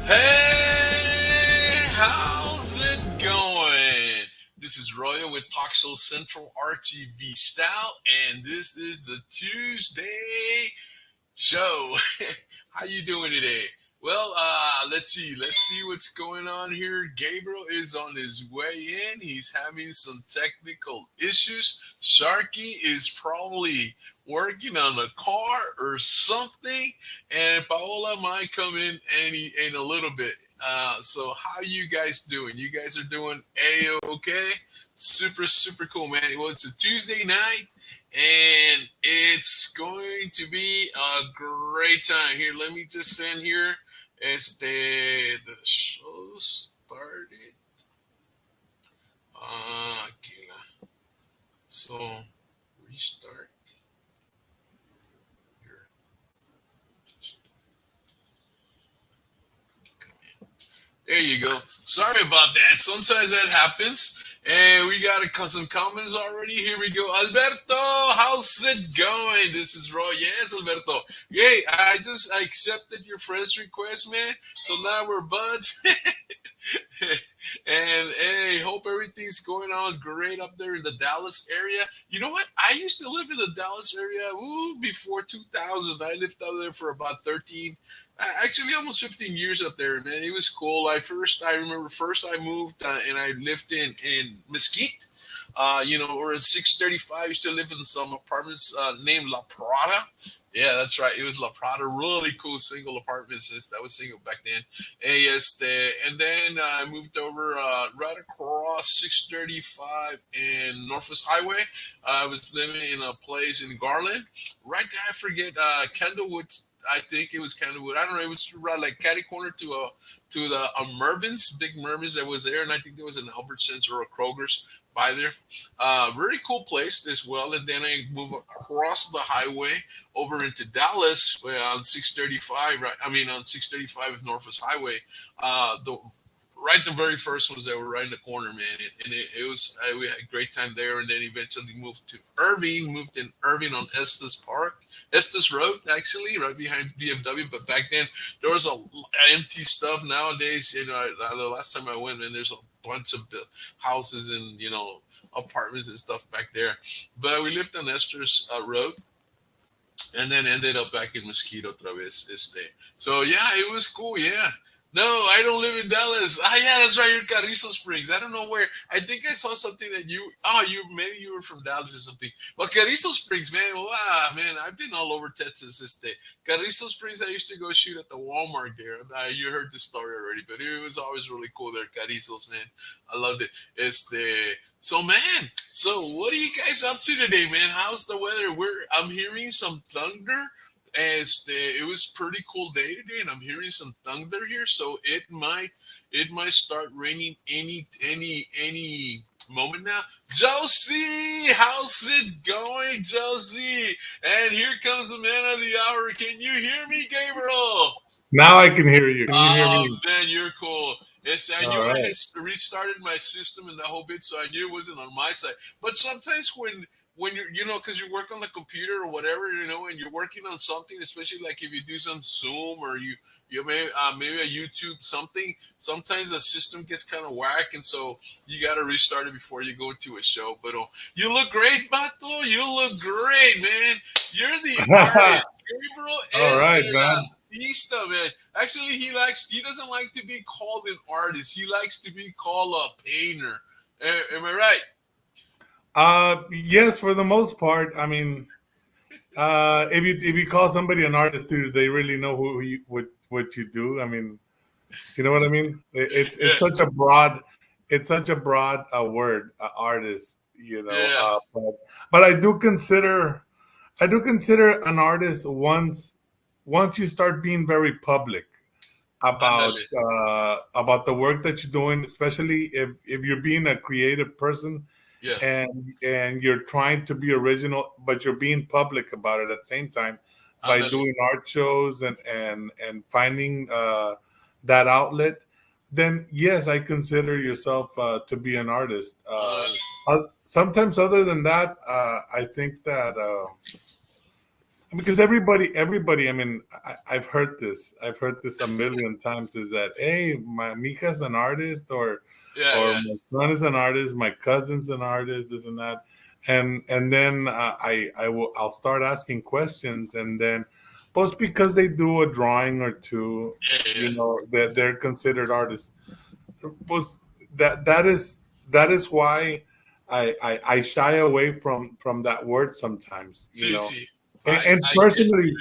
Hey, how's it going? This is Royal with Poxel Central RTV Style, and this is the Tuesday show. How you doing today? Well, let's see what's going on here. Gabriel is on his way in. He's having some technical issues. Sharky is probably working on a car or something, and Paola might come in in a little bit. So how you guys doing? You guys are doing a-okay? Super cool, man. Well, it's a Tuesday night and it's going to be a great time. Here, let me just send here. The show started. Okay, so restart here. Just come in. There you go. Sorry about that. Sometimes that happens. And we got some comments already. Here we go. Alberto, how's it going? This is Roy. Yes, Alberto. Hey, I accepted your friend's request, man. So now we're buds. And hey, hope everything's going on great up there in the Dallas area. You know what? I used to live in the Dallas area before 2000. I lived up there for about 13, actually almost 15 years up there, man. It was cool. I remember first I moved and I lived in Mesquite. Or in 635. I used to live in some apartments named La Prada. Yeah, that's right. It was La Prada. Really cool single apartments. That was single back then. And then I moved over right across 635 in Northwest Highway. I was living in a place in Garland. Right there, I forget, Candlewood. I think it was Candlewood. I don't know. It was right like catty corner to the Mervyn's, big Mervyn's that was there. And I think there was an Albertsons or a Kroger's by there. Really cool place as well. And then I move across the highway over into Dallas on 635. Right, I mean on 635 Northwest Highway. The very first ones that were right in the corner, man. It was we had a great time there, and then eventually moved in Irving on Estes Road, actually, right behind BMW. But back then there was a empty stuff. Nowadays, the last time I went, and there's a bunch of the houses and apartments and stuff back there. But we lived on Estes Road, and then ended up back in Mesquite otra vez. So yeah, it was cool. Yeah. No, I don't live in Dallas. Yeah, that's right. You're Carrizo Springs. I don't know where. I think I saw something that maybe you were from Dallas or something. Well, Carrizo Springs, man. Wow, man, I've been all over Texas. Carrizo Springs, I used to go shoot at the Walmart there. You heard this story already, but it was always really cool there, Carrizos, man. I loved it. So, man, what are you guys up to today, man? How's the weather? I'm hearing some thunder. It was pretty cool day today, and I'm hearing some thunder here, so it might start raining any moment now. Josie, how's it going, Josie? And here comes the man of the hour. Can you hear me, Gabriel? Now I can hear you. Can you hear Oh me? man, you're cool. Yes, I knew All I right. had restarted my system and the whole bit, so I knew it wasn't on my side. But sometimes when you're because you work on the computer or whatever, and you're working on something, especially like if you do some Zoom or you maybe a YouTube something, sometimes the system gets kind of whack, and so you got to restart it before you go to a show. But you look great, Bato. You look great, man. You're the artist. Gabriel All is right, an man. artista, man. Actually, he doesn't like to be called an artist. He likes to be called a painter. Am I right? Yes, for the most part. I mean, if you call somebody an artist, do they really know what you do? I mean, you know what I mean? It's Yeah, such a broad word, artist. yeah. But I do consider an artist once you start being very public about Ándale. the work that you're doing, especially if you're being a creative person Yeah, and you're trying to be original, but you're being public about it at the same time by ándale. doing art shows and finding that outlet. Then yes, I consider yourself to be an artist. Órale. Sometimes, other than that, I think that because everybody. I mean, I've heard this a million times. Is that, hey, my Mika's an artist, Yeah, or yeah, my son is an artist, my cousin's an artist, this and that, and then I'll start asking questions, and then both because they do a drawing or two, yeah, yeah. you know, that they're considered artists. Was that is why I shy away from that word sometimes, you See, know. see, And I get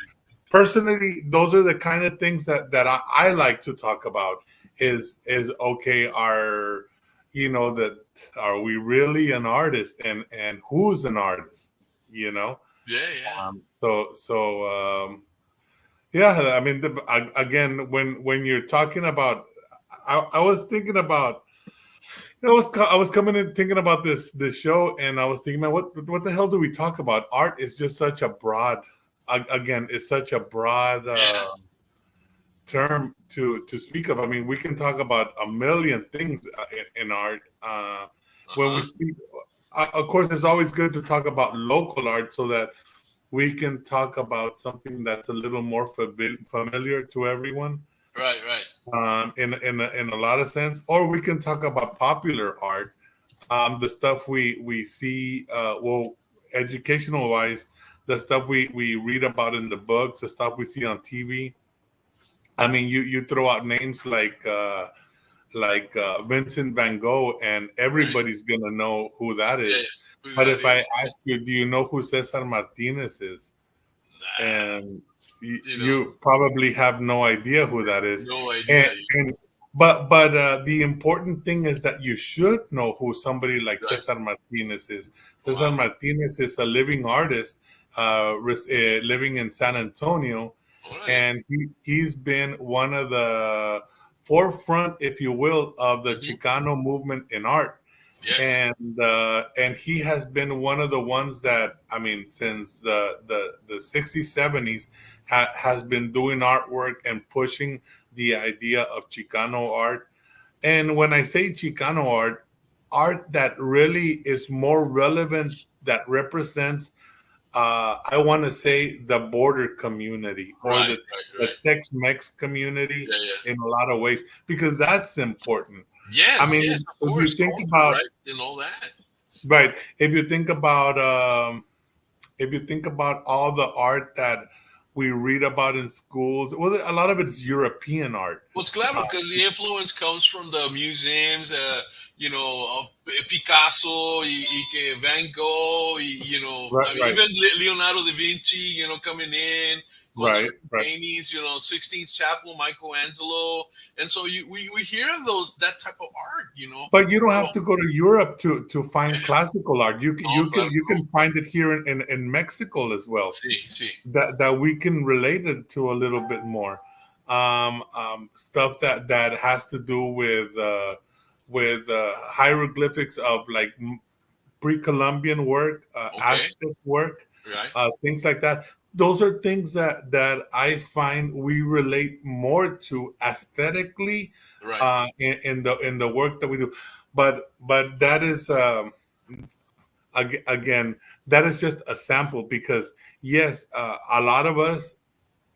personally, those are the kind of things that I like to talk about. Is okay, are, you know, that, are we really an artist, and who's an artist, you know. yeah, yeah. Yeah, I mean, again, when you're talking about, I was thinking about, I was coming in thinking about this show, and I was thinking, man, what the hell do we talk about? Art is just such a broad, again, it's such a broad Yeah. term to speak of. I mean, we can talk about a million things in art. When we Uh-huh. speak, of course, it's always good to talk about local art so that we can talk about something that's a little more familiar to everyone, Right, right. in a lot of sense. Or we can talk about popular art, the stuff we see, well, educational wise, the stuff we read about in the books, the stuff we see on TV. I mean, you throw out names like Vincent Van Gogh, and Right. everybody's gonna know who that Yeah, yeah. is. Who But that if I is? Yeah. ask you, do you know who Cesar Martinez is? Nah, And you know, you probably have no idea who that is. no idea. And but the important thing is that you should know who somebody like Right. Cesar Martinez is. Cesar Wow. Martinez is a living artist, living in San Antonio, All right. and he's been one of the forefront, if you will, of the Mm-hmm. Chicano movement in art. Yes. And he has been one of the ones that, I mean, since the 60s, 70s, has been doing artwork and pushing the idea of Chicano art. And when I say Chicano art, art that really is more relevant, that represents, I want to say, the border community, or Right, the right, right. Tex-Mex community, Yeah, yeah. in a lot of ways, because that's important. I Yes, yes, mean, of if you course. think Culture, about, right? And all that. right, if you think about, if you think about all the art that we read about in schools, well, a lot of it is European art. Well, it's clever Uh, because the influence comes from the museums, Picasso, Van Gogh, right, I mean, right, even Leonardo da Vinci, coming in on right, certain right. paintings, 16th Chapel, Michelangelo. And so we hear of that type of art, But you don't Well, have to go to Europe to find yeah, classical art. no, claro, You no. can find it here in Mexico as well. Sí, sí. That we can relate it to a little bit more. Stuff that has to do with hieroglyphics of like pre-Columbian work, Okay, Aztec work, right, things like that. Those are things that I find we relate more to aesthetically, right. in the work that we do. But that is, again, that is just a sample, because yes, a lot of us,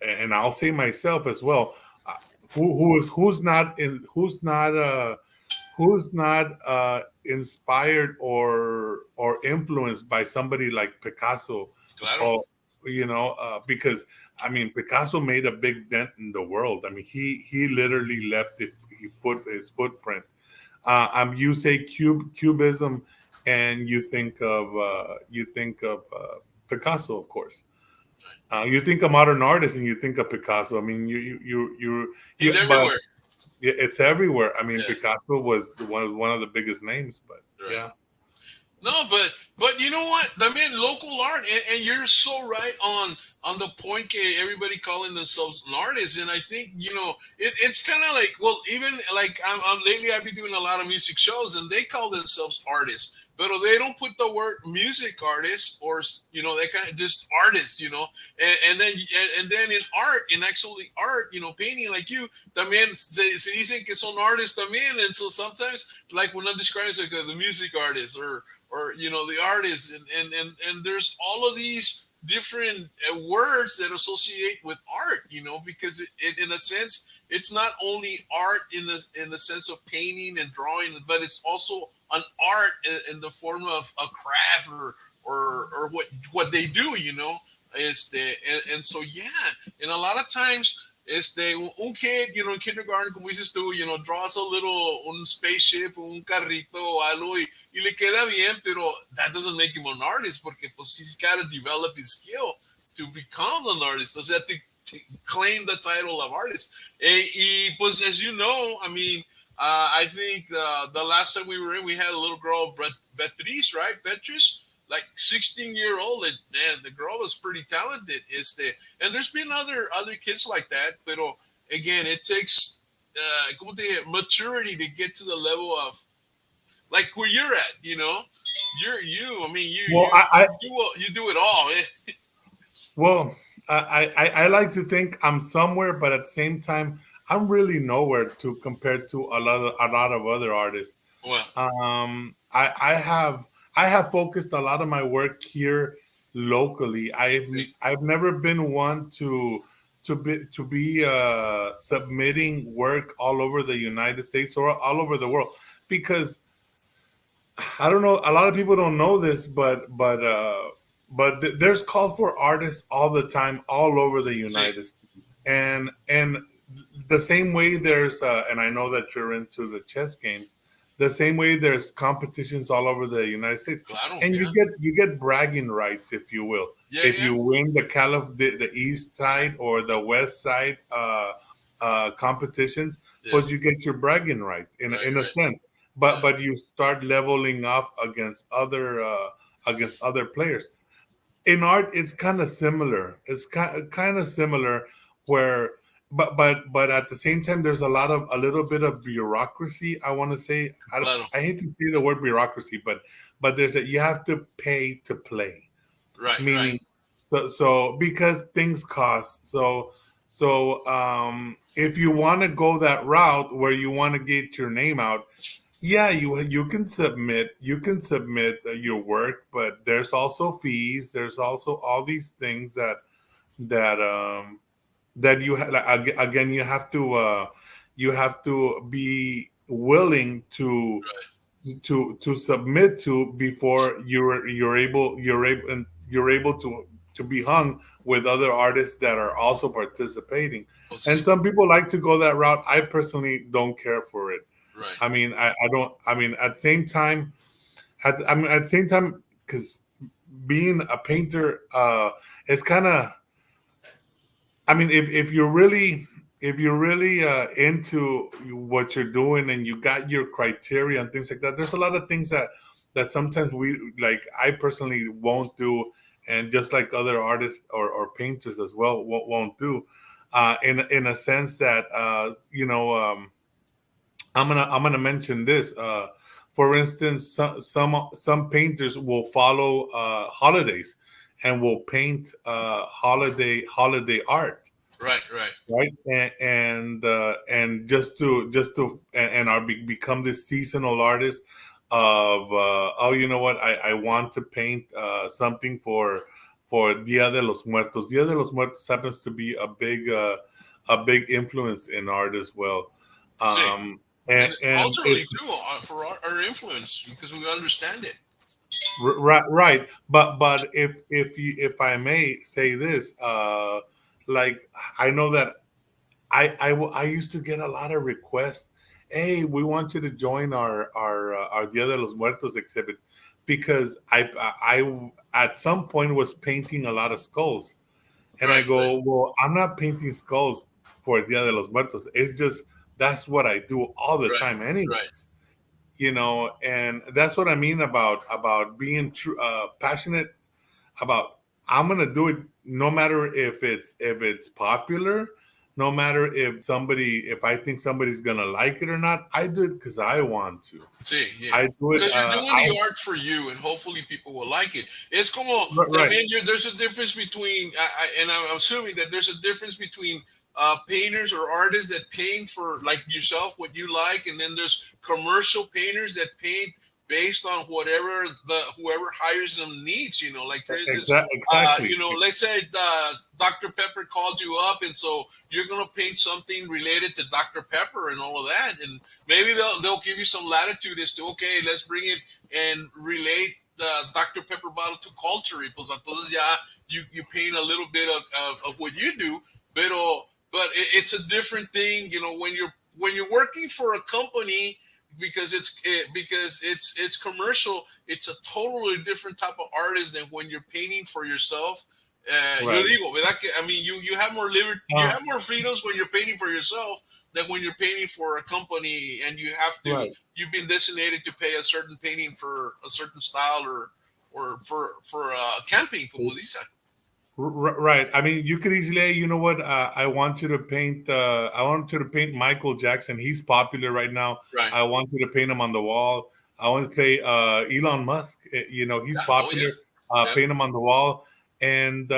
and I'll say myself as well, uh, who's not inspired or influenced by somebody like Picasso, Claro. or, you know, because I mean, Picasso made a big dent in the world. I mean, he literally left it, he put his footprint. You say cubism, and you think of Picasso, of course. You think of modern artists, and you think of Picasso. I mean, He's but everywhere. it's everywhere. I mean, Yeah, Picasso was one of the biggest names, but right. yeah, No, but you know what? I mean, local art, and you're so right on the point. Everybody calling themselves an artist, and I think it's kind of like, well, even like I'm lately I've been doing a lot of music shows, and they call themselves artists, but they don't put the word music artist, or they kind of just artists, and then in art, in actually art, painting like you, también se dicen que son artists también, and so sometimes like when I'm describing it's like the music artist or the artists, and there's all of these different words that associate with art, because in a sense, it's not only art in the sense of painting and drawing, but it's also an art in the form of a craft, or what they do, is the and so yeah, and a lot of times un kid, in kindergarten, como dices tú, draws a little un spaceship, un carrito o algo, y le queda bien, pero that doesn't make him an artist, porque pues he's got to develop his skill to become an artist, o sea, to claim the title of artist. Y pues, as you know, I mean, I think the last time we were in, we had a little girl, Beatrice, right? Beatrice, like 16-year-old, and man, the girl was pretty talented. And there's been other kids like that, but again, it takes maturity to get to the level of like where you're at. I mean, Well, I you do it all. well, I like to think I'm somewhere, but at the same time, I'm really nowhere to compare to a lot of other artists. Well, I have focused a lot of my work here locally. I've see, I've never been one to be submitting work all over the United States or all over the world, because I don't know. A lot of people don't know this, but there's calls for artists all the time, all over the see, United States, and the same way there's and I know that you're into the chess games. The same way there's competitions all over the United States, claro, and yeah, you get bragging rights, if you will. yeah, If yeah, you win the East Side or the West Side competitions, yeah, plus you get your bragging rights right, in a right, sense. yeah, But you start leveling up against other players. In art, it's kind of similar. It's kind of similar where, but at the same time, there's a little bit of bureaucracy. I want to say, claro, I hate to say the word bureaucracy, but there's you have to pay to play, right, right, meaning so because things cost. So if you want to go that route where you want to get your name out, yeah, you can submit your work, but there's also fees. There's also all these things that again, you have to be willing to submit to before you're able to be hung with other artists that are also participating. well, And see, some people like to go that route. I personally don't care for it. right, I mean, I don't. I mean, at the same time, because being a painter, it's kind of. I mean, if you're really into what you're doing and you got your criteria and things like that, there's a lot of things that sometimes we like. I personally won't do, and just like other artists or painters as well won't do, in a sense that I'm gonna mention this. For instance, some painters will follow holidays and will paint holiday art, right, right, right? And just to are become this seasonal artist of oh, you know what, I want to paint something for Dia de los Muertos. Dia de los Muertos happens to be a big influence in art as well. see, Um, and and and culturally it's too, for our influence, because we understand it. right, but if I may say this, like I know that I used to get a lot of requests. Hey, we want you to join our Dia de los Muertos exhibit, because I at some point was painting a lot of skulls, and I Right, right, go, well, I'm not painting skulls for Dia de los Muertos. It's just that's what I do all the right, time, right. anyways. And that's what I mean about being true, passionate about. I'm gonna do it no matter if it's popular, no matter if I think somebody's gonna like it or not. I do it because I want to. Sí, yeah. I do it. Because you're doing the art for you, and hopefully people will like it. Es como Right. también there's a difference between, and I'm assuming that there's a difference between painters or artists that paint for like yourself, what you like, and then there's commercial painters that paint based on whoever hires them needs. Like for instance, Exactly. let's say Dr. Pepper called you up, and so you're gonna paint something related to Dr. Pepper and all of that, and maybe they'll give you some latitude as to, okay, let's bring it and relate the Dr. Pepper bottle to culture. Pues entonces ya you paint a little bit of what you do, but it's a different thing, when you're working for a company, because it's commercial. It's a totally different type of artist than when you're painting for yourself. Yo Right. digo, ¿verdad? I mean, you have more liberty, you Uh, have more freedoms when you're painting for yourself than when you're painting for a company, and right. you've been designated to pay a certain painting for a certain style, or for camping, como dicen. Right. I mean, you could easily, you know what? I want you to paint. I want you to paint Michael Jackson. He's popular right now. Right. I want you to paint him on the wall. I want to pay Elon Musk. He's Oh yeah. popular. Yeah. Paint him on the wall, and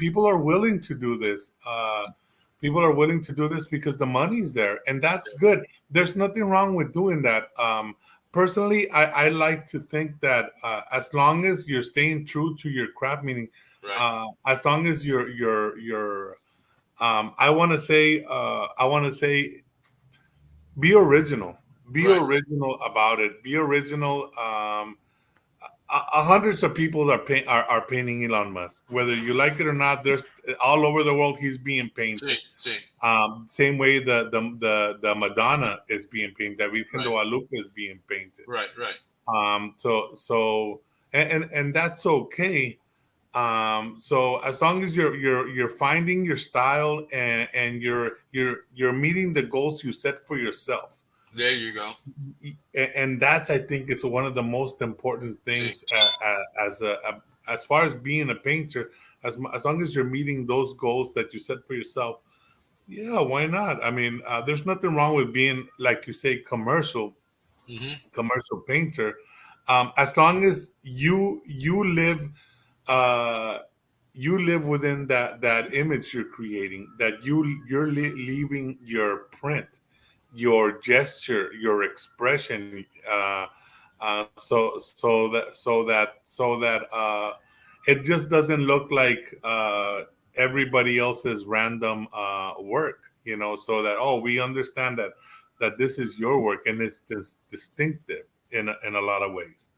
people are willing to do this. People are willing to do this because the money's there, and that's good. There's nothing wrong with doing that. Personally, I like to think that as long as you're staying true to your craft, meaning Right. as long as you're I want to say be original. Be Right. original about it. Be original. Hundreds of people are painting Elon Musk, whether you like it or not. There's all over the world he's being Sí, painted. sí. Same way the Madonna is being painted. The Virgen de Right. Guadalupe is being painted. Right. Right. So and that's okay. So as long as you're finding your style, and you're meeting the goals you set for yourself, There you go. and that's, I think, it's one of the most important Sí. things, as far as being a painter. As long as you're meeting those goals that you set for yourself, yeah, why not? I mean, there's nothing wrong with being, like you say, Mm-hmm. commercial painter, as long as uh, you live within that image you're creating, that leaving your print, your gesture, your expression, so that it just doesn't look like everybody else's random work, so that, oh, we understand that this is your work, and it's distinctive in a lot of ways.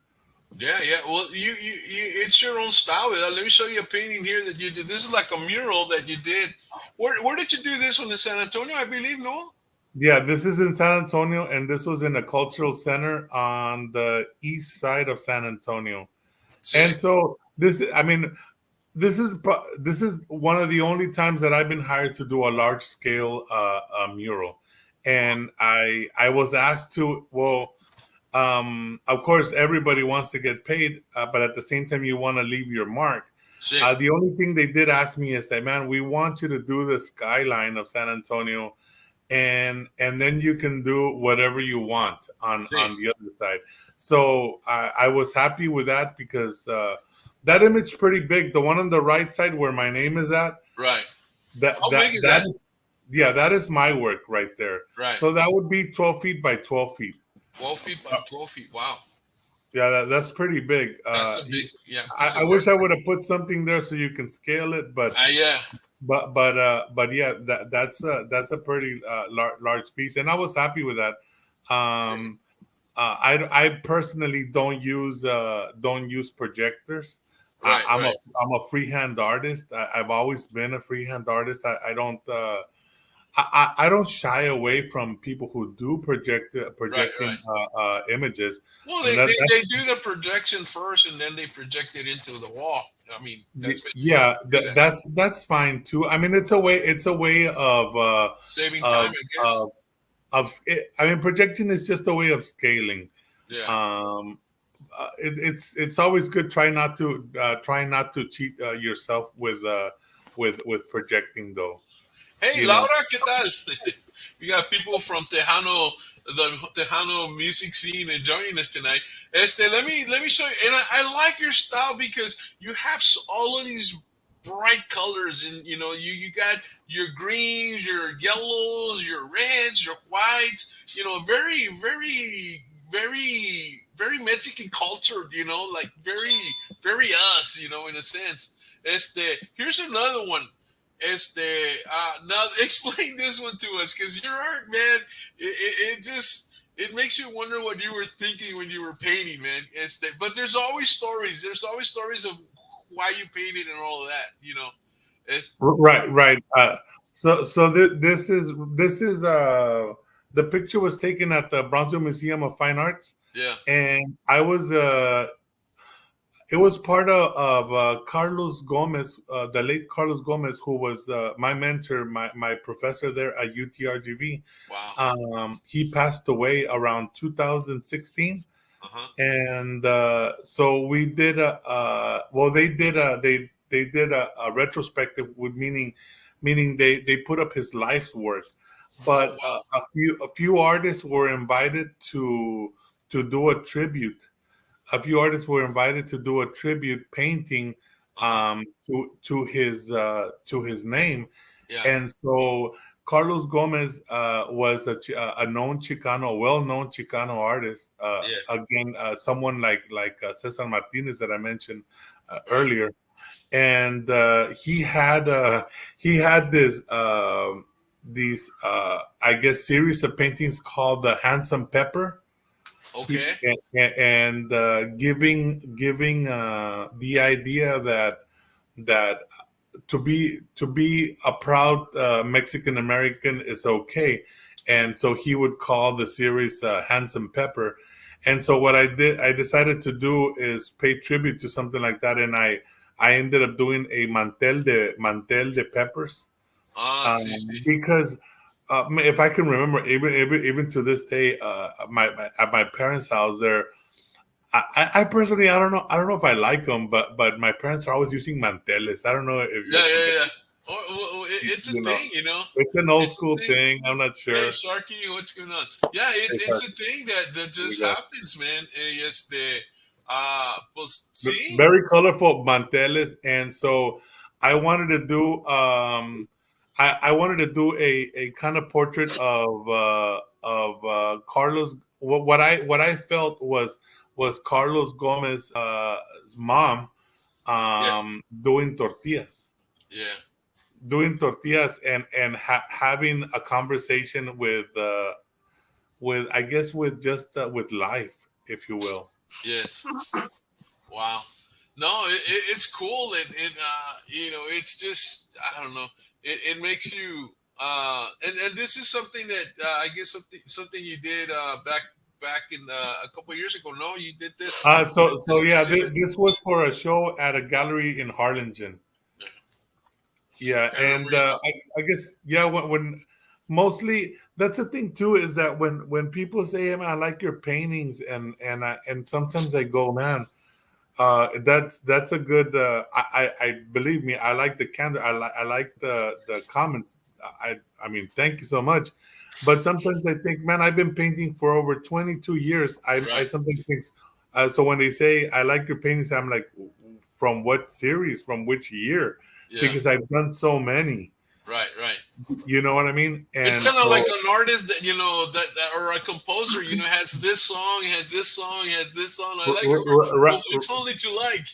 Yeah, yeah. Well, it's your own style. Let me show you a painting here that you did. This is like a mural that you did. Where did you do this one? In San Antonio, I believe. No. Yeah, this is in San Antonio, and this was in a cultural center on the east side of San Antonio. Sí. And so I mean, this is one of the only times that I've been hired to do a large scale mural, and I was asked to. Well, of course, everybody wants to get paid, but at the same time, you want to leave your mark. Sí. The only thing they did ask me is, "Say, man, we want you to do the skyline of San Antonio, and then you can do whatever you want Sí. on the other side." So I was happy with that, because that image pretty big. The one on the right side where my name is at, Right. that How that big is that that? is, yeah, that is my work right there. Right. So that would be 12 feet by 12 feet. 12 feet by 12 feet. Wow. Yeah, that's pretty big. That's a big, yeah, piece I of work. wish I would have put something there so you can scale it, but Yeah. yeah, that's a pretty large piece, and I was happy with that. Sí. I personally don't use projectors. Right. Right. I'm a freehand artist. I've always been a freehand artist. I don't shy away from people who do Right. Right. projecting images, Well, and they do the projection first, and then they project it into the wall. I mean, that's basically yeah, do that. that's fine too. I mean, it's a way Saving time, of I guess. I mean, projection is just a way of scaling. Yeah. Um, it's always good. Try not to cheat yourself with projecting, though. Hey, You know, Laura, ¿qué tal? We got people from Tejano, the Tejano music scene, enjoying us tonight. Let me show you, and I like your style because you have all of these bright colors, and you got your greens, your yellows, your reds, your whites. Very, very, very, very Mexican culture, you know, like very us, you know, in a sense. Here's another one. Now explain this one to us, because your art, man, it just it makes you wonder what you were thinking when you were painting, man. But there's always stories. There's always stories of why you painted and all of that, you know. It's Right, right. This is the picture was taken at the Brownsville Museum of Fine Arts, yeah, and I was it was part of Carlos Gomez, the late Carlos Gomez, who was my mentor, my professor there at UTRGV. wow, He passed away around 2016, uh-huh, and so we did well, they did a retrospective, with meaning they put up his life's work, oh but wow, a few artists were invited to do a tribute. A few artists were invited to do a tribute painting uh-huh, to his name, yeah, and so Carlos Gomez was a known Chicano, a well-known Chicano artist. yeah, Again, someone like Cesar Martinez that I mentioned right, earlier, and he had these I guess series of paintings called the Handsome Pepper. He okay, and giving the idea that to be a proud Mexican American is okay, and so he would call the series "Handsome Pepper." And so what I did, I decided to do is pay tribute to something like that, and I ended up doing a mantel de peppers, see, see, because if I can remember, even to this day, at my parents' house there. I personally, I don't know if I like them, but my parents are always using manteles. I don't know if yeah, you're yeah, familiar. yeah. It's a You know, thing, you know. it's an old It's a school thing. thing. I'm not Hey, sure. Sharky, what's going on? Yeah, It's it's a thing that there you just go. happens, man. Pues sí, Very colorful manteles, and so I wanted to do I wanted to do a kind of portrait of Carlos. What I felt was Carlos Gomez mom yeah, doing tortillas, yeah, and having a conversation with I guess with just with life, if you will. yes. Wow. No, it's cool, and you know, it's just I don't know. It makes you and this is something that I guess something you did back in a couple of years ago. No, you did So this yeah, exhibit. this was for a show at a gallery in Harlingen. Yeah, Yeah, I and remember you. I guess yeah, when mostly that's the thing too, is that when people say, "Hey, man, I like your paintings," and sometimes I go, "Man, that's a good." I believe me, I like the candor. I like the comments. I mean, thank you so much. But sometimes I think, man, I've been painting for over 22 years. I Right. sometimes think, so when they say I like your paintings, I'm like, from what series, from which year? Yeah. Because I've done so many. Right. Right. You know what I mean? It's And kind of so like an artist that you know that or a composer, you know, has this song, has this song, has this song. I like it. Well, it's only to like.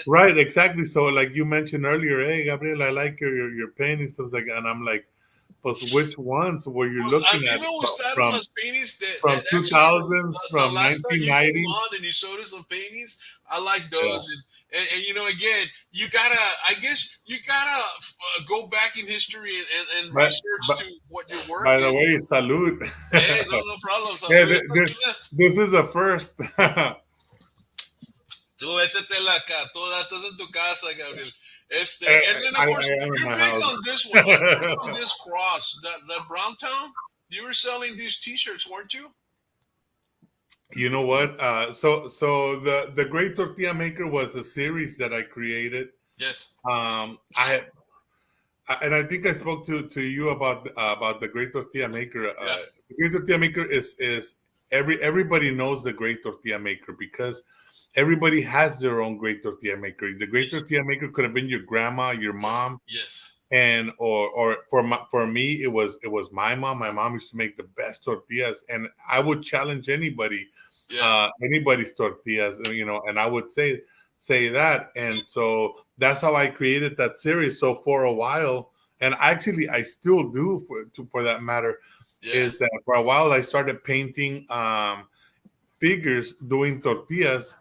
right, exactly. So like you mentioned earlier, hey Gabriel, I like your paintings, stuff like, and I'm like, but which ones were you Pues, a looking mí at me gustaron from las paintings from that two actually thousands, the from last time you came 1990s? on and you showed us some paintings. I like Yeah. those, and you know, again, you gotta, I guess, you gotta go back in history and But research but to what your work by the is. way, salute. Hey, no problem. Yeah, Salud. this is a first. Tú échatela acá. Toda estás en tu casa, Gabriel. And then of course I am in you're my big house. on this one. You're big on this cross. The Browntown. You were selling these T-shirts, weren't you? You know what? So the Great Tortilla Maker was a series that I created. Yes. I and I think I spoke to you about the Great Tortilla Maker. Yeah. The Great Tortilla Maker is everybody knows the Great Tortilla Maker because everybody has their own Great Tortilla Maker. The Great Yes. Tortilla Maker could have been your grandma, your mom, Yes. and or for me it was my mom. My mom used to make the best tortillas, and I would challenge anybody yeah. anybody's tortillas, and I would say that. And so that's how I created that series. So for a while, and actually I still do, for that matter, Yeah. is that for a while I started painting figures doing tortillas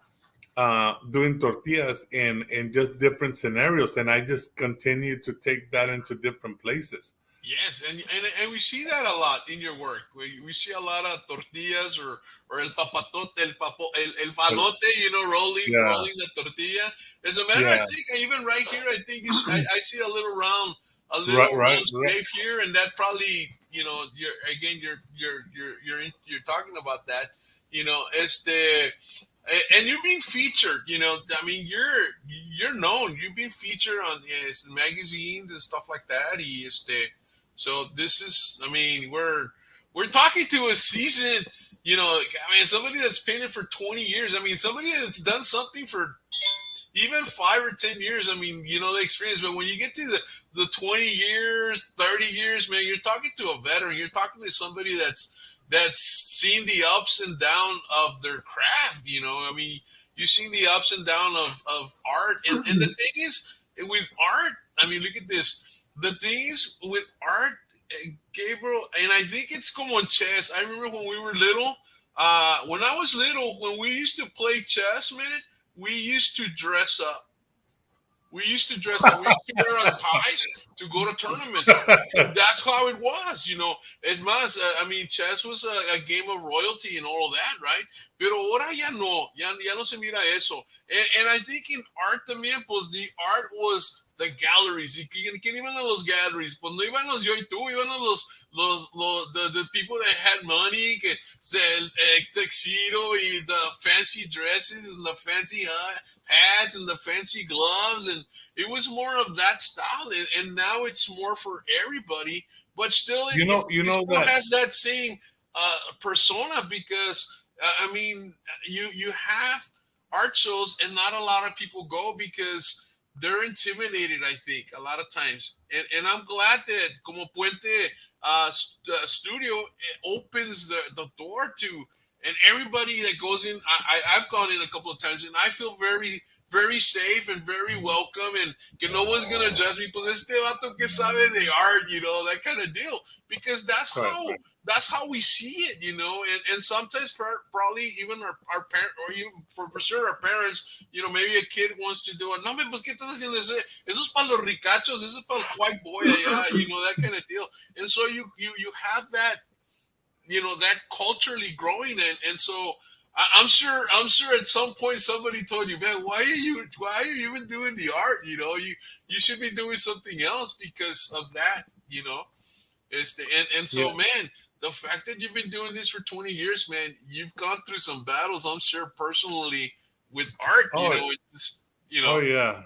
in just different scenarios, and I just continue to take that into different places. Yes, and we see that a lot in your work. We see a lot of tortillas or el papatote, el palote, Yeah, rolling the tortilla. As a matter, I yeah, think even right here, I think I see a right, little right, round right. shape here, and that probably you're talking about that. And you're being featured. I mean, you're known. You've been featured on magazines and stuff like that. So this is, I mean, we're talking to a seasoned, I mean, somebody that's painted for 20 years. I mean, somebody that's done something for even 5 or 10 years. I mean, the experience. But when you get to the 20 years, 30 years, man, you're talking to a veteran. You're talking to somebody that's seen the ups and down of their craft. I mean, you've seen the ups and down of art. And the thing is, with art, I mean, look at this. The thing is with art, Gabriel, and I think it's como en chess. I remember when we were little. When I was little, when we used to play chess, man, we used to dress up. We used to dress up. We used to wear our ties to go to tournaments. That's how it was. Es más, I mean, chess was a game of royalty and all of that, right? Pero ahora ya no, ya no se mira eso. And I think in art también, pues the art was the galleries. ¿Y quién iban a los galleries? Pues no iban los yo y tú, iban a the people that had money, que el tuxedo y the fancy dresses and the fancy hats and the fancy gloves, and it was more of that style. And now it's more for everybody, but still, it still That. has that same persona because I mean, you have art shows, and not a lot of people go because they're intimidated. I think a lot of times, and I'm glad that como Puente Studio opens the door to, and everybody that goes in. I've gone in a couple of times, and I feel very very safe and very welcome, and que no one's gonna judge me. Pues este vato que sabe de art, that kind of deal. Because Right, that's how we see it, and sometimes probably even our parents, or even for sure our parents, maybe a kid wants to do it. No, pues qué estás haciendo eso? Eso es para los ricachos. Eso es para el white boy allá, that kind of deal. And so you have that, that culturally growing, and so I'm sure at some point somebody told you, man, why are you even doing the art? You should be doing something else because of that. And so, yeah. man, the fact that you've been doing this for 20 years, man, you've gone through some battles, I'm sure, personally with art. Oh, It's just, oh yeah.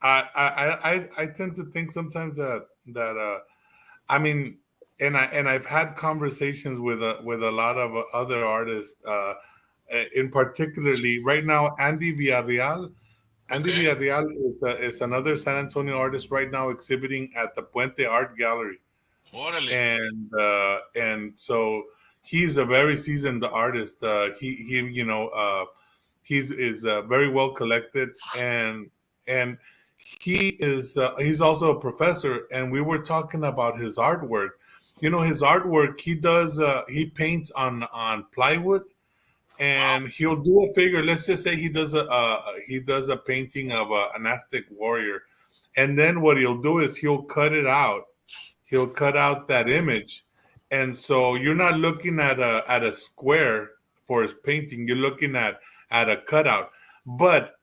I tend to think sometimes that I mean, and I've had conversations with a lot of other artists, in particularly right now, Andy Villarreal. Andy okay, Villarreal is another San Antonio artist right now exhibiting at the Puente Art Gallery, órale, and so he's a very seasoned artist. He he's is very well collected, and he's also a professor. And we were talking about his artwork. His artwork, he paints on plywood, wow, and he'll do a figure. Let's just say he does a painting of an Aztec warrior, and then what he'll do is he'll cut it out. He'll cut out that image, and so you're not looking at a square for his painting. You're looking at a cutout, but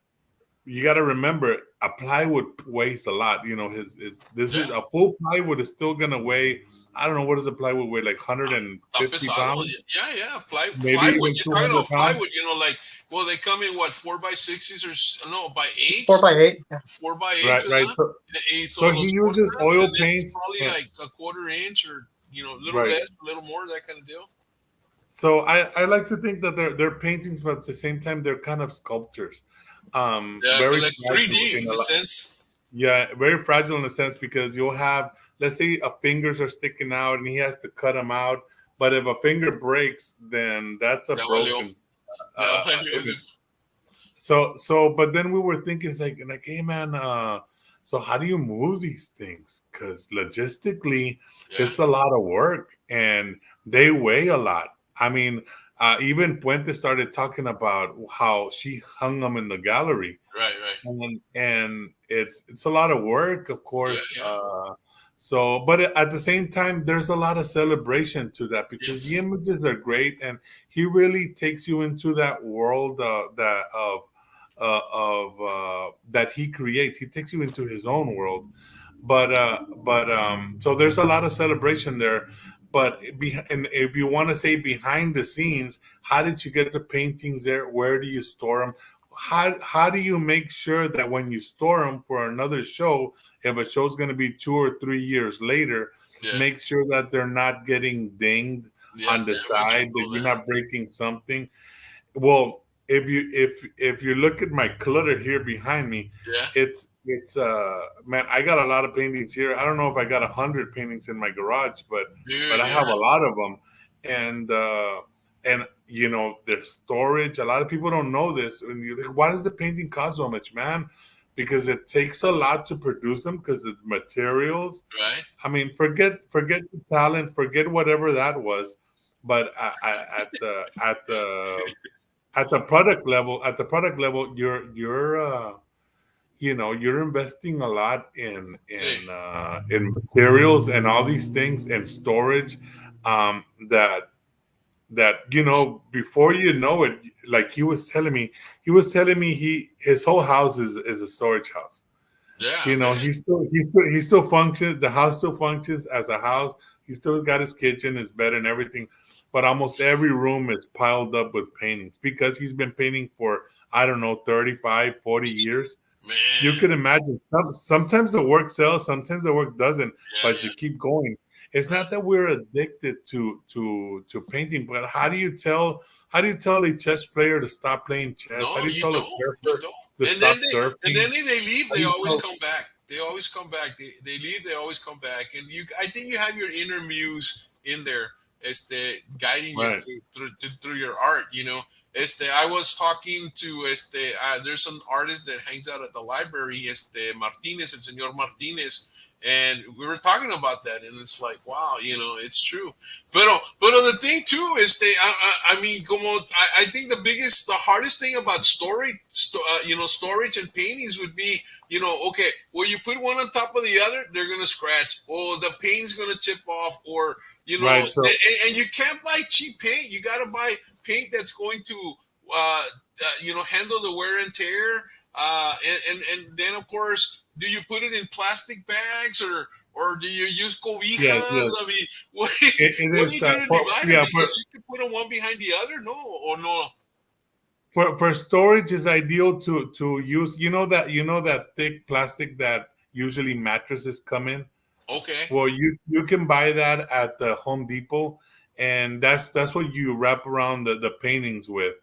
you got to remember a plywood weighs a lot. His this yeah, is a full plywood is still gonna weigh. I don't know, what does a plywood weigh, like está 150 pesado. pounds, Yeah, maybe plywood. even You're talking 200 about pounds. plywood, like, well, they come in what, 4x60s, no, by Four eights, by eight. Yeah. 4x8s, Right, right. huh? The eights So of he los uses corners, oil and then it's paints, probably and like a quarter inch or a little right. less, a little more, that kind of deal. So I like to think that they're paintings, but at the same time they're kind of sculptures. Yeah, Very like fragile 3D in in a a lot. sense. Yeah, very fragile in a sense, because you'll have, let's say, fingers are sticking out and he has to cut them out. But if a finger breaks, then that's a Ya valió. broken. No, when he was in, image. So, but then we were thinking, it's like, hey man, so how do you move these things? Because logistically, yeah, it's a lot of work, and they weigh a lot. I mean, even Puente started talking about how she hung them in the gallery, right, right, and it's a lot of work, of yeah, course. yeah, So, but at the same time, there's a lot of celebration to that because the yes, images are great, and he really takes you into that world that he creates. He takes you into his own world, but so there's a lot of celebration there. But and if you want to say behind the scenes, how did you get the paintings there? Where do you store them? How do you make sure that when you store them for another show, if a show's going to be 2 or 3 years later, yeah, make sure that they're not getting dinged yeah, on the damage and side, that all you're that. not breaking something. Well, if you look at my clutter here behind me, Yeah, it's man, I got a lot of paintings here. I don't know if I got 100 paintings in my garage, but dude, I yeah, have a lot of them, and there's storage. A lot of people don't know this. And you like, why does the painting cost so much, man? Because it takes a lot to produce them because of the materials. right. I mean, forget the talent, forget whatever that was, but at the product level, you're investing a lot in See, in materials and all these things and storage, that before you know it, like he was telling me his whole house is a storage house. yeah, I bet. He still functions. The house still functions as a house. He still got his kitchen, his bed, and everything. But almost every room is piled up with paintings because he's been painting for, I don't know, 35, 40 years. You Man, could imagine. Sometimes the work sells, sometimes the work doesn't, yeah, but yeah, you keep going. It's right. not that we're addicted to painting, but how do you tell a chess player to stop playing chess? How No, do you you tell a don't. You surfer don't. to And then stop surfing? they leave. How They do you always tell? come back. They always come back. They leave. They always come back. And I think you have your inner muse in there, guiding you Right. through your art. I was talking to there's an artist that hangs out at the library. Martinez, el señor Martinez. And we were talking about that, and it's like, wow, it's true. But the thing too is I mean, I think the hardest thing about storage and paintings would be, okay, well, you put one on top of the other, they're gonna scratch, or the paint's gonna chip off, or Right. So and you can't buy cheap paint. You gotta buy paint that's going to, handle the wear and tear. And then of course, do you put it in plastic bags, or do you use yes, cobijas? yes. I mean, what, It what do is you do to for divide them? yeah Because you can put them one behind the other, no, or no. for storage is ideal to use. You know that thick plastic that usually mattresses come in. Okay, Well, you can buy that at the Home Depot, and that's what you wrap around the paintings with,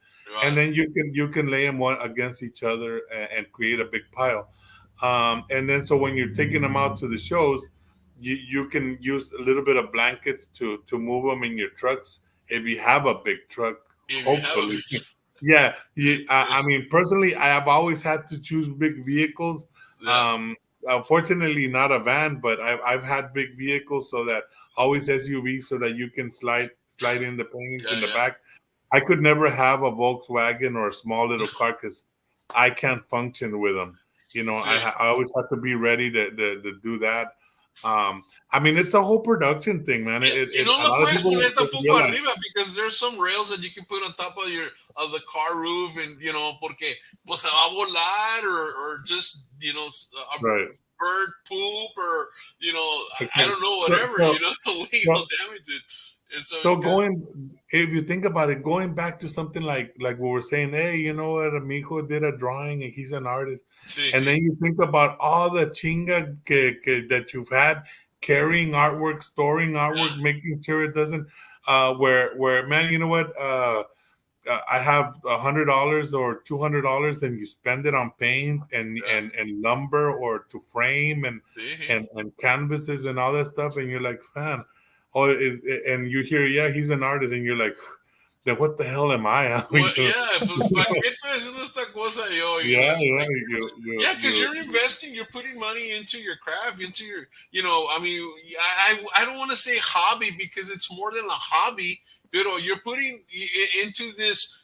and right. then you can lay them one against each other and create a big pile. And then so when you're taking them out to the shows, you can use a little bit of blankets to move them in your trucks if you have a big truck. If you have Hopefully, yeah. I mean, personally, I have always had to choose big vehicles. yeah, Fortunately, not a van, but I've had big vehicles, so that always SUV, so that you can slide in the paintings yeah, in the yeah, back. I could never have a Volkswagen or a small little car because I can't function with them. see. I always have to be ready to do that. I mean, it's a whole production thing, man. Yeah, A lo lot of puedes people poner don't tampoco realize. arriba because there's some rails that you can put on top of the car roof, and porque pues se va a volar, or just a Right. bird poop, or I Okay. don't know, So, whatever, so, the wind so will damage it, and so So it's kind of if you think about it, going back to something like what we're saying, hey, you know what, Amigo did a drawing and he's an artist, sí, and sí, then you think about all the chinga that you've had carrying artwork, storing artwork, yeah, making sure it doesn't, where man, you know what, I have $100 or $200, and you spend it on paint yeah, and lumber or to frame sí, sí. and canvases and all that stuff, and you're like, man, and you hear, yeah, he's an artist, and you're like, then what the hell am I? Well, yeah, pues ¿para qué estoy haciendo esta cosa yo? Yeah, It's yeah, like, yeah, because you're investing, you're putting money into your craft, into your, I mean, I don't want to say hobby because it's more than a hobby, but you're putting into this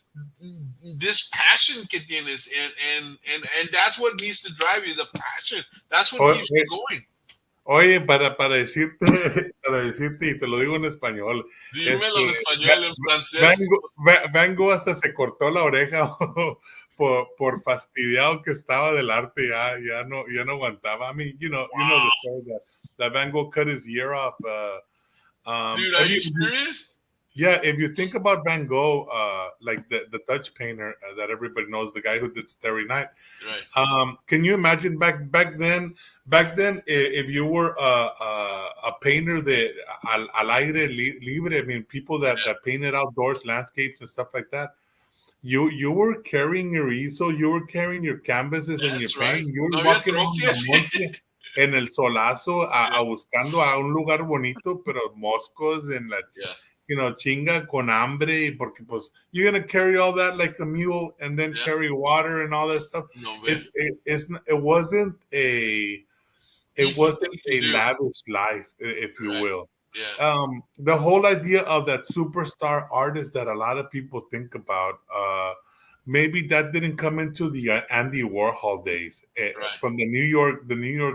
passion que tienes, and that's what needs to drive you, the passion. That's what keeps you going. Oye, para decirte, para decirte, y te lo digo en español, Dímelo en español, en francés. Van Gogh hasta se cortó la oreja por fastidiado que estaba del arte, ya no aguantaba. I mean, you know the story that Van Gogh cut his ear off. Dude, are you serious? Yeah, if you think about Van Gogh, like the Dutch painter that everybody knows, the guy who did Starry Night. Right. Can you imagine back then? Back then, if you were a painter al aire libre, I mean, people that painted outdoors, landscapes and stuff like that, you were carrying your easel, you were carrying your canvases and your paint, you were walking on the monte en el solazo buscando a un lugar bonito, pero moscos en la chinga con hambre, porque pues you're gonna carry all that like a mule and then carry water and all that stuff. No, it wasn't a lavish life, if you will. Yeah. The whole idea of that superstar artist that a lot of people think about, maybe that didn't come into the Andy Warhol days from the New York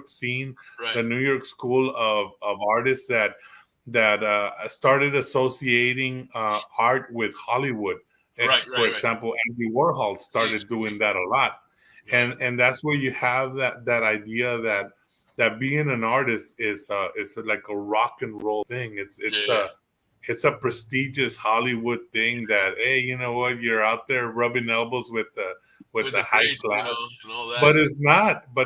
scene, the New York school of artists that started associating art with Hollywood. For example, Andy Warhol started doing that a lot, and that's where you have that idea that being an artist is like a rock and roll thing. It's a prestigious Hollywood thing that, hey, you know what, you're out there rubbing elbows with the high class, and all that. But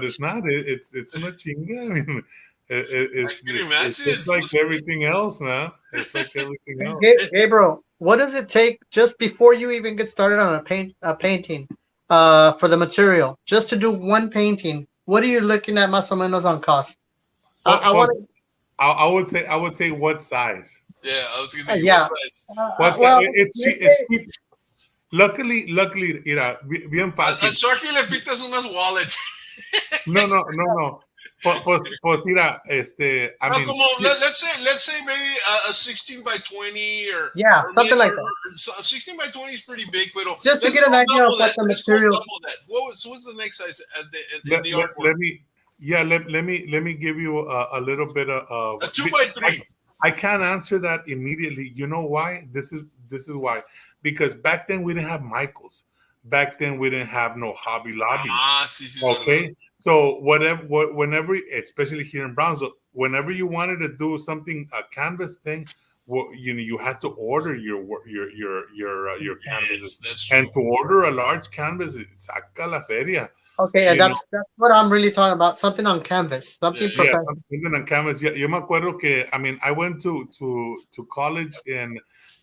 it's not. It's una chinga. I mean, it's like everything else, man. It's like everything else. Gabriel, what does it take just before you even get started on a painting, for the material, just to do one painting? What are you looking at, más o menos, on cost? I would say what size. Yeah, I was gonna say what size. It's cheap. Luckily, mira, bien fácil. A Sharky le pitas unas wallets. No. Pues mira, I mean, como, let's say maybe a 16 by 20 or something like that. 16 by 20 is pretty big, but just to get an idea of what the material. What's the next size in the artwork? Let me give you a little bit of a 2x3. I can't answer that immediately. You know why? This is why. Because back then we didn't have Michaels. Back then we didn't have no Hobby Lobby. Okay. So whenever, especially here in Brownsville, whenever you wanted to do something, a canvas thing, you had to order your canvases. That's true. And to order a large canvas, saca la feria. Okay, and that's what I'm really talking about. Something on canvas, something professional. Something on canvas. Yeah, yo me acuerdo que, I mean, I went to college in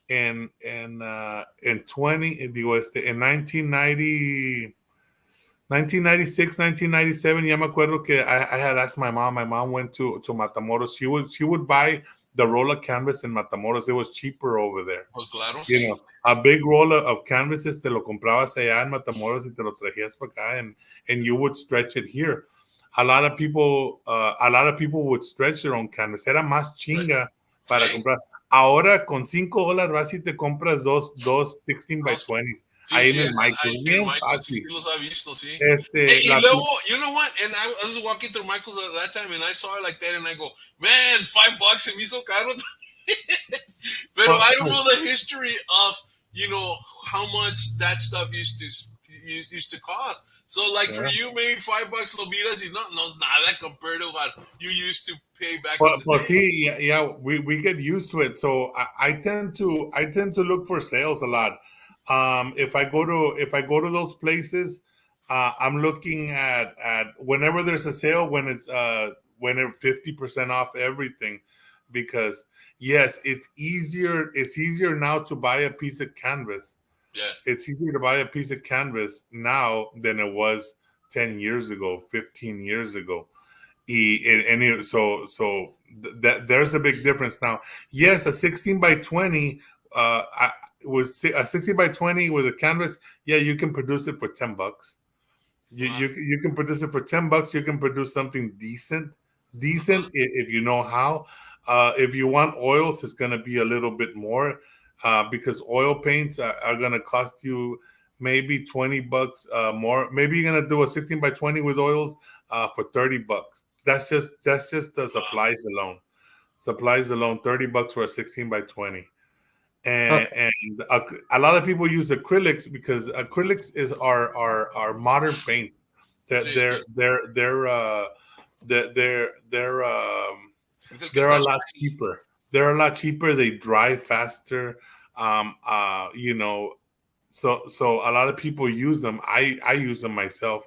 1996, 1997, ya me acuerdo que I had asked my mom. My mom went to Matamoros. She would buy the roll of canvas in Matamoros. It was cheaper over there. Pues claro, you know, a big roll of canvases te lo comprabas allá en Matamoros y te lo traías para acá, and you would stretch it here. A lot of people would stretch their own canvas. Era más chinga para comprar. Ahora con $5 vas y te compras dos 16 by 20. Ahí en el Michaels, bien fácil. Sí los ha visto, sí. Y luego, you know what? And I was walking through Michaels at that time, and I saw it like that, and I go, man, $5 se me hizo caro. Pero I don't know the history of, how much that stuff used to cost. So, like, for you, maybe $5 lo miras y no es nada compared to what you used to pay back in the day. Yeah, we get used to it. So I tend to look for sales a lot. If I go to those places, I'm looking at whenever there's a sale, when it's 50% off everything, because yes, it's easier now to buy a piece of canvas. Yeah, it's easier to buy a piece of canvas now than it was 10 years ago, 15 years ago. So there's a big difference now. Yes, a 16 by 20. with a 60 by 20 with a canvas, yeah, you can produce it for $10. You can produce it for $10. You can produce something decent if you know how. If you want oils, it's going to be a little bit more because oil paints are going to cost you maybe $20 more. Maybe you're going to do a 16 by 20 with oils for $30. That's just the supplies alone. Supplies alone, $30 for a 16 by 20. And, Okay. and a lot of people use acrylics because acrylics is our modern paints. They're Es el que they're a más. lot cheaper. They're a lot cheaper. They dry faster. So a lot of people use them. I use them myself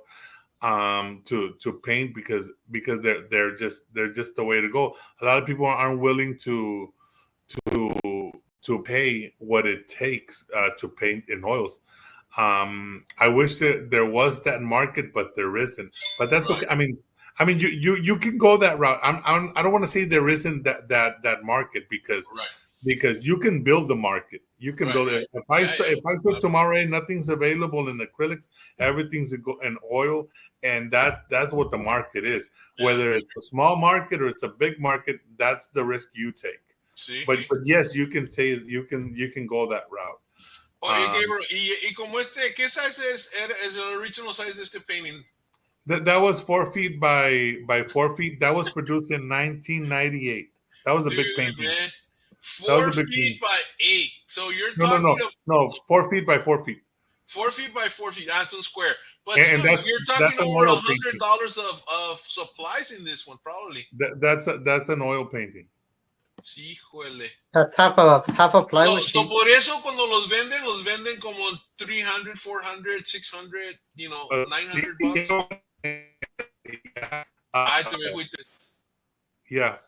to paint because they're just the way to go. A lot of people aren't willing to pay what it takes to paint in oils. I wish that there was that market, but there isn't. But that's okay. I mean, you can go that route. I don't want to say there isn't that market because you can build the market. You can build it. If I said tomorrow, hey, nothing's available in acrylics, everything's in oil, and that's what the market is. Whether it's a small market or it's a big market, that's the risk you take. Sí. But yes, you can say you can go that route. Oye, Gabriel, y como ¿qué size es el original size de este painting? That was 4 feet by 4 feet. That was produced in 1998. That was a big painting. Man. 4 feet by 8. So you're talking no, 4 feet by 4 feet. 4 feet by 4 feet. That's on square. But still, you're talking over $100 of supplies in this one, probably. That's an oil painting. Sí, híjole. That's half a plywood. So por eso cuando los venden como 300, 400, 600, $900. Yeah.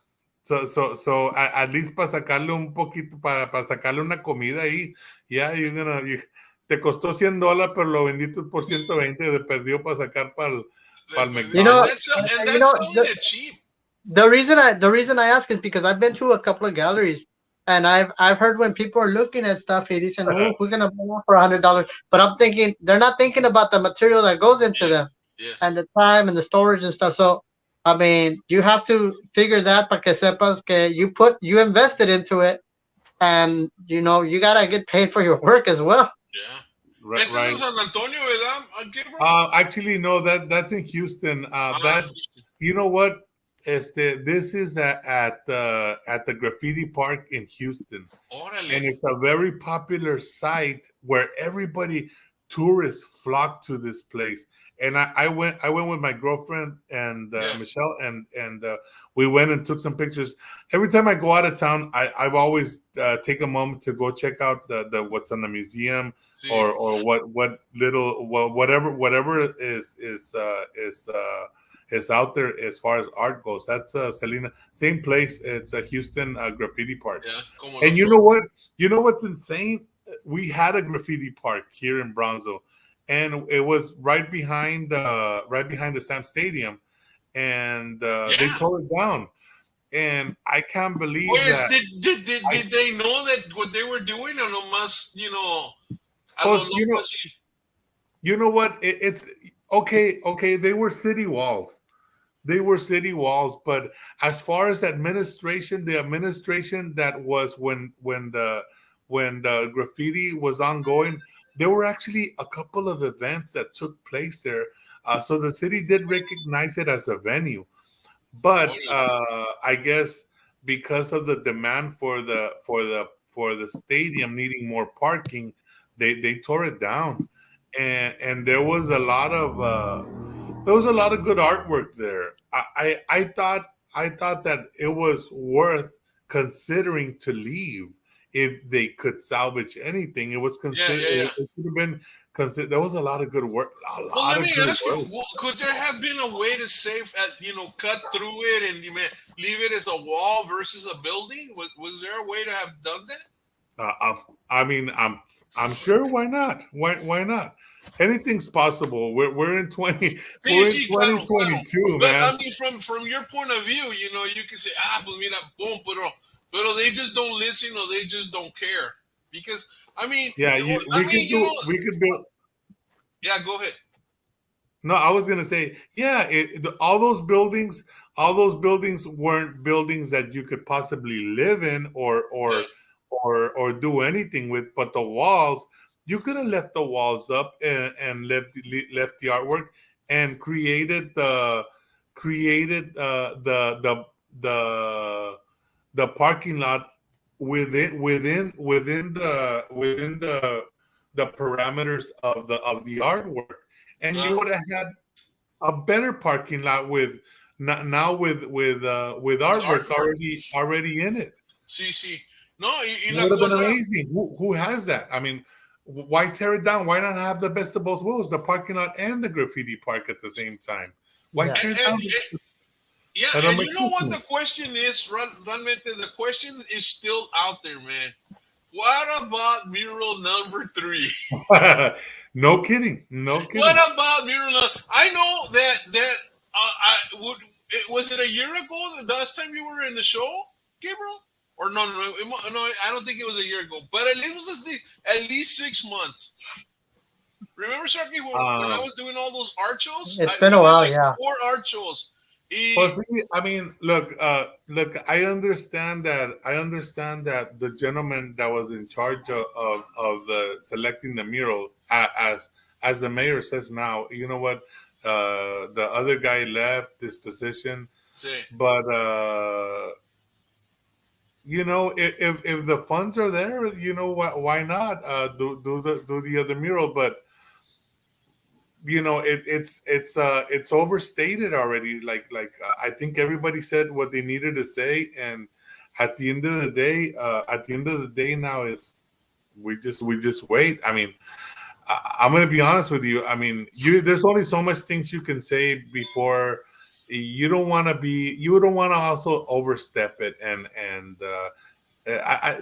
So at least para sacarle un poquito, para sacarle una comida ahí, te costó $100, pero lo vendiste por 120, de perdió para sacar para el McDonald's. And that's selling it cheap. The reason I ask is because I've been to a couple of galleries and I've heard when people are looking at stuff, they say, "Oh, we're gonna buy it for $100," but I'm thinking they're not thinking about the material that goes into them and the time and the storage and stuff. So, I mean, you have to figure that para que sepas que you invested into it, and you gotta get paid for your work as well. Yeah. Right. Este es en San Antonio, ¿verdad? Actually, no, that's in Houston. You know what? This is at the Graffiti Park in Houston. Órale. And it's a very popular site where tourists flock to this place. And I went with my girlfriend and Michelle, and we went and took some pictures. Every time I go out of town, I've always take a moment to go check out the what's in the museum or whatever is out there as far as art goes. That's Selena, same place. It's a Houston Graffiti Park. Yeah, and you know what? You know what's insane? We had a graffiti park here in Brownsville, and it was right behind the Sam Stadium, and they tore it down. And I can't believe that. Did they know that what they were doing, or no más, you know what? It's okay. They were city walls. But as far as administration, the administration that was when the graffiti was ongoing, there were actually a couple of events that took place there. So the city did recognize it as a venue. But I guess because of the demand for the stadium needing more parking, they tore it down, and there was a lot of good artwork there. I thought that it was worth considering to leave if they could salvage anything. It was considered. It should have been. There was a lot of good work. Let me ask you: could there have been a way to save, cut through it and leave it as a wall versus a building? Was there a way to have done that? I mean, I'm sure. Why not? Why not? Anything's possible. We're in 2022, man. But I mean, from your point of view, you can say, pues mira, boom, pero they just don't listen or they just don't care. Because I mean, Yeah, we could build. Yeah, go ahead. No, I was gonna say, yeah, all those buildings weren't buildings that you could possibly live in Yeah, or do anything with. But the walls, you could have left the walls up and left the artwork and created the parking lot within the parameters of the artwork, and you uh, would have had a better parking lot with now with with artwork artwork. already in it. Sí. No, y It la would have been cosa, amazing. Who has that? I mean, why tear it down? Why not have the best of both worlds, the parking lot and the graffiti park at the same time? Why Yeah. tear it and, down? yeah, That don't and make you know sense what the question is, realmente the question is still out there, man. What about mural number 3? to me. No kidding. No What kidding. about mural? I know that I would. Was it a year ago? The last time you were in the show, Gabriel? Or no, I don't think it was a year ago. But it was at least 6 months. Remember, Sharky, when I Um, was doing all those art shows? It's We been a did while, like yeah. 4 art shows. Well, Y, see, I mean, look. I understand that. I understand that the gentleman that was in charge of the selecting the mural, as the mayor says now, you know what? The other guy left this position, sí. but if the funds are there, why not do the other mural? But it's overstated already. I think everybody said what they needed to say, and at the end of the day now is we just wait. I mean, I'm going to be honest with you. I mean, there's only so much things you can say before you don't want to also overstep it,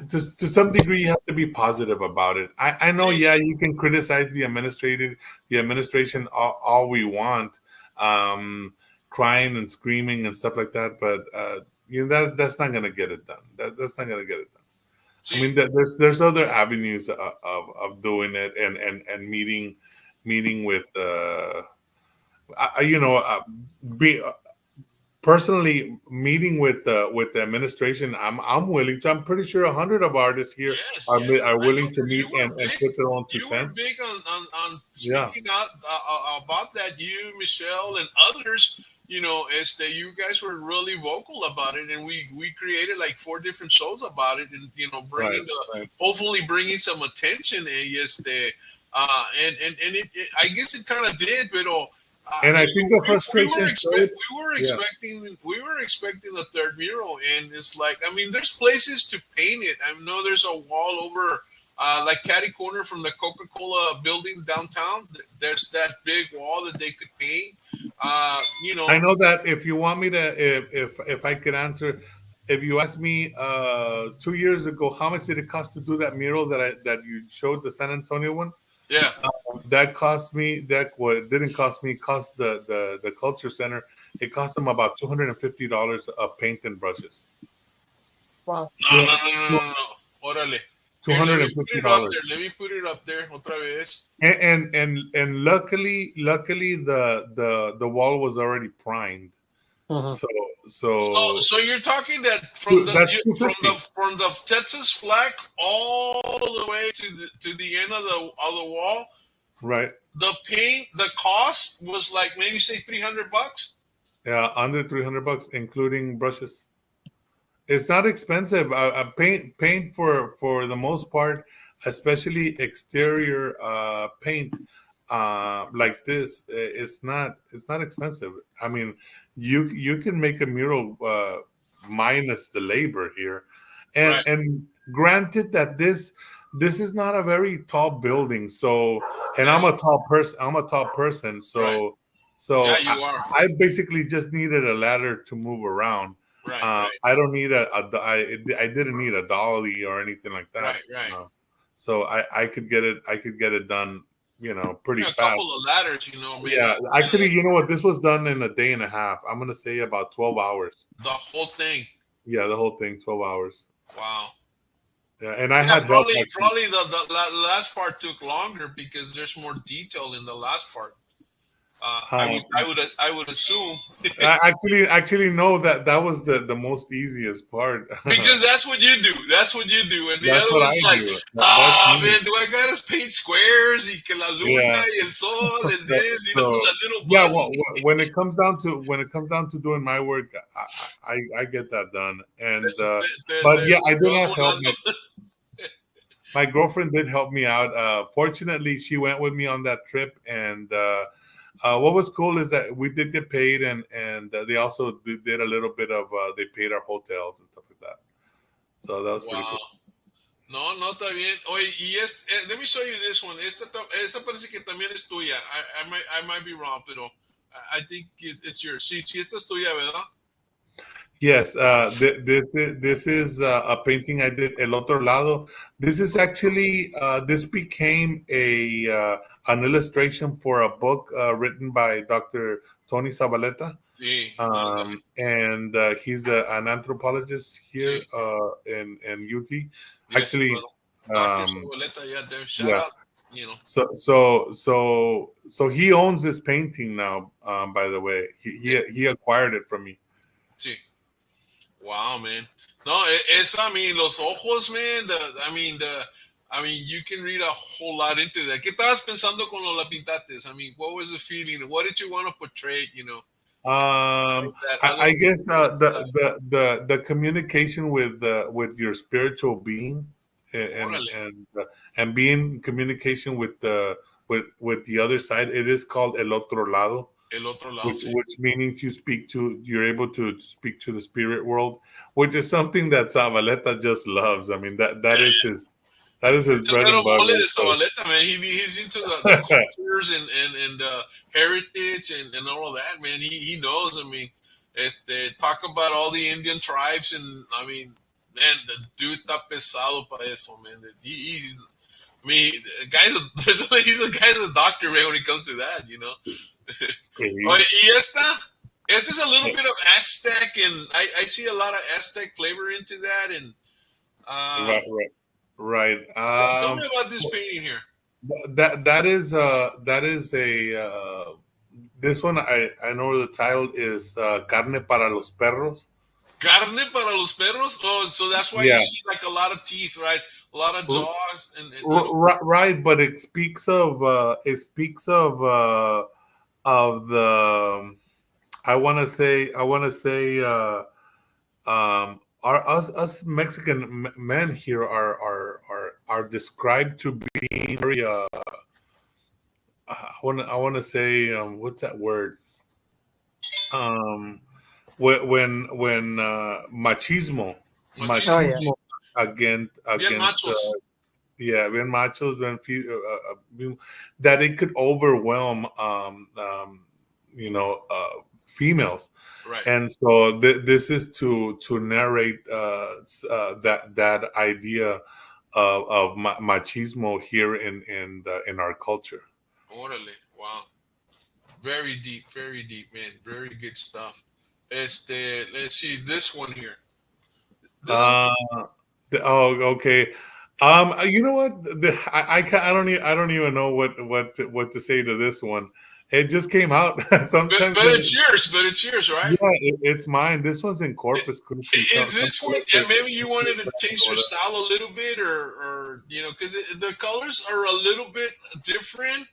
to some degree, you have to be positive about it. I know, Sí, yeah, you can criticize the administration all we want, um, crying and screaming and stuff like that, but that's not going to get it done. That's not going to get it done. I sí. mean, there's other avenues of doing it and meeting with you know be personally meeting with the administration. I'm willing to. I'm pretty sure 100 of artists here Yes. are I know willing to because meet and put their own two You were cents. big on Yeah, speaking out about that. You, Michelle, and others. Is that you guys were really vocal about it, and we created like 4 different shows about it, and right, bringing right. hopefully bringing some attention. I guess it kind of did, but And I think the we were frustration showed. Yeah, we were expecting a third mural, and it's like, I mean, there's places to paint it. I know there's a wall over like catty corner from the Coca-Cola building downtown. There's that big wall that they could paint. I know that if you want me to, if I could answer, if you asked me 2 years ago, how much did it cost to do that mural that you showed, the San Antonio one? Yeah. That cost me that what it didn't cost me, cost the culture center. It cost them about $250 of paint and brushes. Wow. No. Órale. Two Here, let hundred me and put fifty it up there. dollars. Let me put it up there. Otra vez. And luckily the wall was already primed. Mhm. So So, so so you're talking that from that's 250. from the Texas flag all the way to the end of the wall, Right. the cost was like maybe say $300. Yeah, under $300, including brushes. It's not expensive. Paint for the most part, especially exterior paint like this, it's not expensive. I mean, you can make a mural minus the labor here, and Right. and granted that this is not a very tall building, so and Yeah. I'm a tall person, Right. so Yeah, so you are. I basically just needed a ladder to move around. Right. I don't need I didn't need a dolly or anything like that. Right. So I could get it done, pretty Yeah, a fast. couple of ladders, maybe Yeah, actually, you know what? This was done in a day and a half. I'm gonna say about 12 hours. the whole thing. Yeah, the whole thing, 12 hours. Wow. Yeah, and I Yeah, had help actually. probably the last part took longer because there's more detail in the last part. Um, I would assume I actually know that that was the most easiest part. because that's what you do. That's what you do. And the That's other what I was like, do. That's me. man, do I gotta paint squares? Y que la luna Yeah. y el sol and this, So the little yeah, bunny. when it comes down to doing my work, I get that done. And but yeah, I did Te vas have help. volando. My girlfriend did help me out. Fortunately, she went with me on that trip, and what was cool is that we did get paid, and they also did a little bit of they paid our hotels and stuff like that. So that was pretty Wow. cool. No, no está bien. Oye, let me show you this one. Esta parece que también es tuya. I might be wrong, pero I think it's yours. Sí, sí, esta es tuya, ¿verdad? Yes, this is a painting I did El Otro Lado. This is actually this became a an illustration for a book written by Dr. Tony Zabaleta. Sí, And he's an anthropologist here sí. in UT. Yes, Actually, brother. Dr. um, Zabaleta, yeah, there. Shout yeah. out, you know. So he owns this painting now. By the way, he acquired it from me. Sí. Wow, man. No, I mean, los ojos, man. I mean, you can read a whole lot into that. ¿Qué estabas pensando cuando la pintaste? I mean, what was the feeling? What did you want to portray? You know, like that I other guess side. the communication with your spiritual being and Órale, and being in communication with the with the other side. It is called el otro lado, el otro lado, sí. which means you're able to speak to the spirit world, which is something that Zabaleta just loves. I mean that is his It's a bread little and butter. mole de So. Zabaleta, man. He's into the cultures and heritage and all of that, man. He knows. I mean, talk about all the Indian tribes, and I mean, man, the dude está pesado para eso, man. He's, I mean, the guy's he's a guy's a doctor, man. When it comes to that, you know. Oh, y esta is a little bit of Aztec, and I see a lot of Aztec flavor into that, and Right. tell me about this painting here. That is a this one I know the title is Carne para los perros. Carne para los perros. Oh, so that's why you see like a lot of teeth, right? A lot of jaws and right, but it speaks of the I want to say us Mexican men here are described to be very I want to say what's that word when machismo Oh yeah. against bien machos. bien machos that it could overwhelm females. Right. And so this is to narrate that idea of machismo here in our culture. Orale. Wow. Very deep, man. Very good stuff. Let's see this one here. Okay. You know what? I don't even know what to say to this one. It just came out. Sometimes, but it's yours, right? Yeah, it's mine. This one's in Corpus Christi. Is this one? And maybe you wanted to change your style a little bit, or you know, because the colors are a little bit different.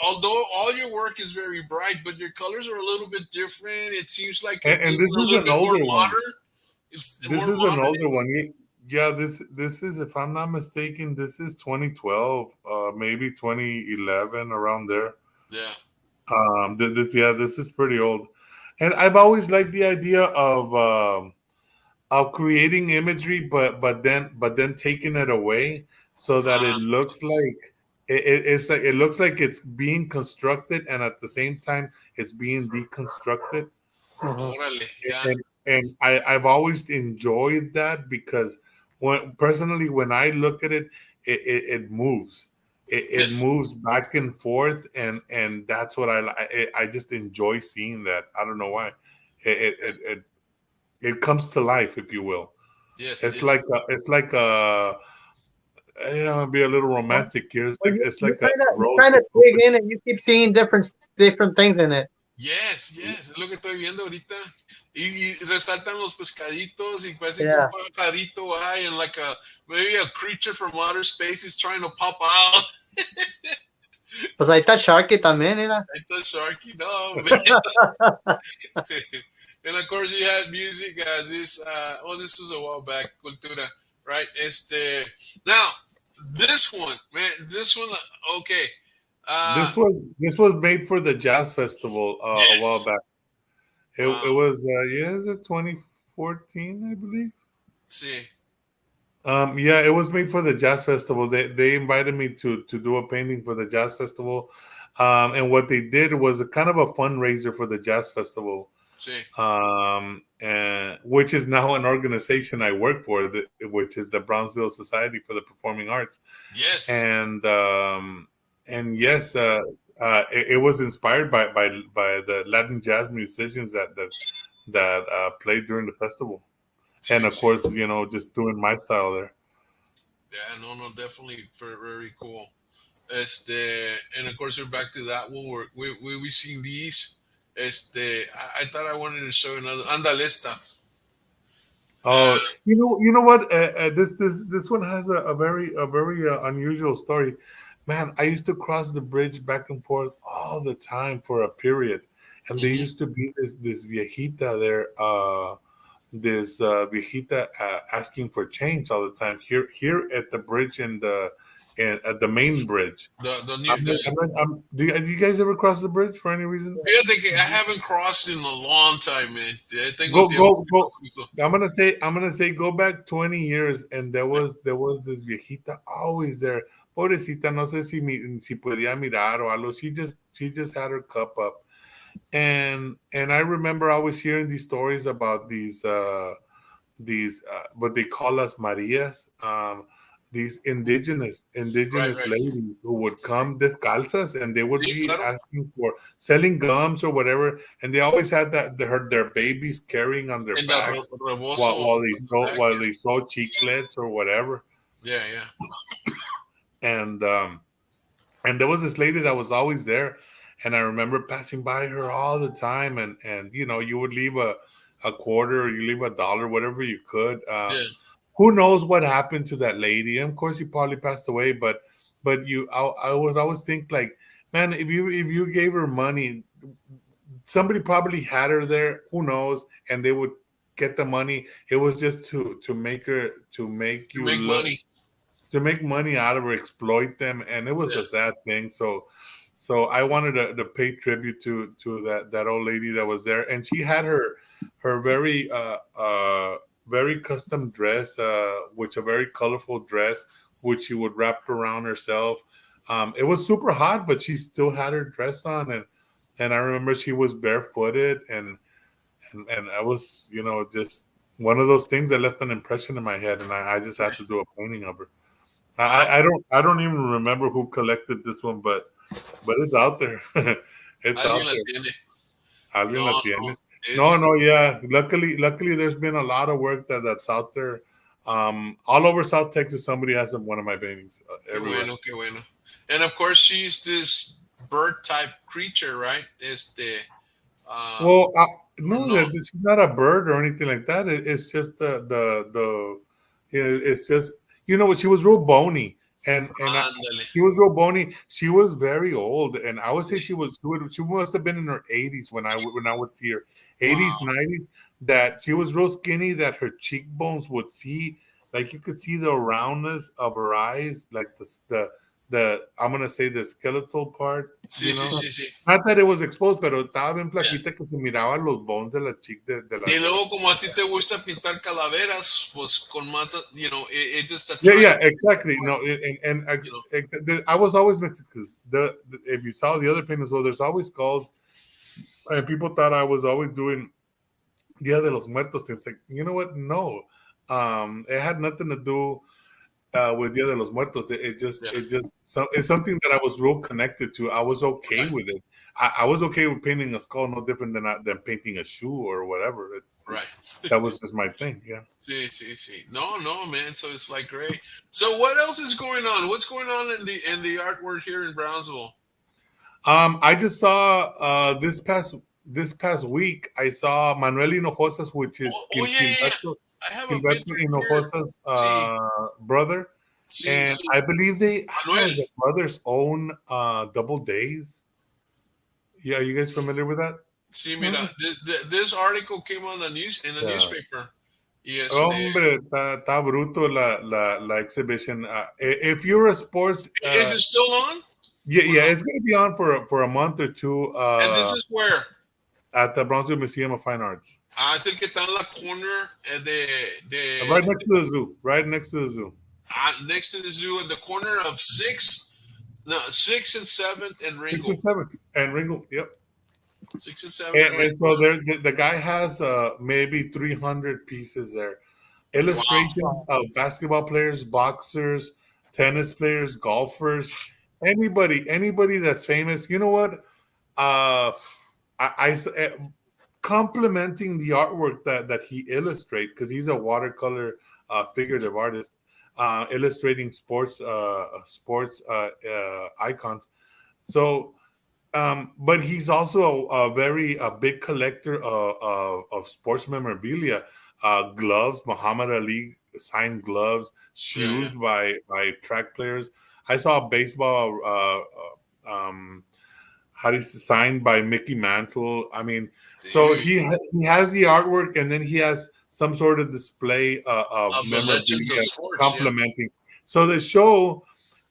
Although all your work is very bright, but your colors are a little bit different. It seems like and this is an older one. This is an older one. Yeah, this is, if I'm not mistaken, this is 2012, maybe 2011, around there. Yeah. This is pretty old, and I've always liked the idea of creating imagery, but then taking it away so that it looks like it looks like it's being constructed, and at the same time it's being deconstructed. And I've always enjoyed that because when I look at it, it moves. It moves back and forth, and that's what I just enjoy seeing that. I don't know why. It comes to life, if you will. Yes, It's yes. like I'm gonna be a little Well, romantic here. It's you like a kind of rose just dig open. in and you keep seeing different things in it. Yes, yes, es lo que estoy viendo ahorita. Y resaltan los pescaditos y parece que un Yeah. pajarito hay and like maybe a creature from outer space is trying to pop out. Pues ahí está Sharky también, mira. I thought Sharky, no, man. And of course you had music. This was a while back. Cultura, right? Now this one, man. This one, okay. Uh, This was made for the jazz festival a while yes. back. It Wow. was is it 2014, I believe. See. Yeah, it was made for the jazz festival. They invited me to do a painting for the jazz festival, and what they did was a kind of a fundraiser for the jazz festival, See. and which is now an organization I work for, which is the Brownsville Society for the Performing Arts, Yes. and yes, it was inspired by the Latin jazz musicians that played during the festival, and See. of See. course, just doing my style there. Yeah. No. No. Definitely very, very cool. And of course we're back to that one. We seen these. I thought I wanted to show another Andalesta. Oh, you know what? This one has a very unusual story. Man, I used to cross the bridge back and forth all the time for a period, and there Hmm. used to be this viejita there, this viejita asking for change all the time here at the bridge at the main bridge. The new the Do you guys ever cross the bridge for any reason? Fíjate que I haven't crossed in a long time, man. Ya tengo Go tiempo go que no go. cruzo. I'm gonna say go back 20 years, and there was this viejita always there. Pobrecita, no sé si podía mirar o algo. She just had her cup up, and I remember always hearing these stories about these what they call us Marias, these Right, indigenous right. ladies who would come descalzas, and they would Sí, be claro. asking for selling gums or whatever, and they always had their babies carrying on their En el backs rebozo while while they on the sold back. while they sold chiclets or whatever, Yeah, yeah. and and there was this lady that was always there, and I remember passing by her all the time, and you would leave a quarter or you leave $1, whatever you could. Yeah. Who knows what happened to that lady? And of course, she probably passed away. But I would always think like, man, if you gave her money, somebody probably had her there. Who knows? And they would get the money. It was just to make her to make You you make look money. to make money out of her, exploit them, and it was Yeah. a sad thing. So I wanted to pay tribute to that old lady that was there, and she had her very custom dress, which a very colorful dress, which she would wrap around herself. It was super hot, but she still had her dress on, and I remember she was barefooted, and I was just one of those things that left an impression in my head, and I just had to do a painting of her. Wow. I don't even remember who collected this one, but it's out there. It's Alguien out la there. tiene. Alguien No, la no. tiene. No, It's no, yeah. Luckily, there's been a lot of work that's out there. All over South Texas, somebody has one of my paintings qué everywhere. bueno, qué bueno. And of course, she's this bird type creature, right? Um, Well, or no, no? she's not a bird or anything like that. It's just it's just what she was real bony, and Ándale. she was real bony. She was very old, and I would say Sí. she must have been in her 80s when I would see her, Wow. 80s 90s. That she was real skinny. That her cheekbones would see, like you could see the roundness of her eyes, like the I'm gonna say the skeletal part, Sí, sí, sí, sí. not that it was exposed, pero estaba bien Yeah. flaquita que se miraba los bones de la chick Y luego, como a ti te gusta pintar calaveras, pues con mata, it just Yeah, attracts, yeah, exactly. No, you know. I was always mixed because if you saw the other paint as well, there's always skulls, and people thought I was always doing Dia de los Muertos things. Like, you know what? No, it had nothing to do with Dia de los Muertos. Yeah. It's something that I was real connected to. I was okay Right. with it. I was okay with painting a skull, no different than painting a shoe or whatever. Right. That was just my thing. Yeah. See. No, man. So it's like great. So what else is going on? What's going on in the artwork here in Brownsville? I just saw this past week. I saw Manuel Hinojosas, which is Yeah. I have a Gilberto picture here. Hinojosa's See, brother, and see. I believe Manuel. the brothers own Double Days. Yeah, are you guys familiar with that? See, mira, this article came on the news in the Yeah. newspaper. Yes, Hombre, está bruto la exhibition. If you're a sports, is it still on? yeah, it's going to be on for a month or two. And this is where? At the Brownsville Museum of Fine Arts. Es el que está en la corner Right next to the zoo. Right next to the zoo. Next to the zoo, in the corner of 6th and 7th and Ringo. 6th and 7th and Ringo. Yep. 6th and 7th. And so the guy has maybe 300 pieces there. Illustrations of basketball players, boxers, tennis players, golfers, anybody that's famous. You know what? I complimenting the artwork that he illustrates, because he's a watercolor figurative artist, illustrating sports icons. So, but he's also a big collector of sports memorabilia, gloves, Muhammad Ali signed gloves, shoes by track players. I saw a baseball signed by Mickey Mantle. I mean, so he has the artwork, and then he has some sort of display of memorabilia complementing. So the show,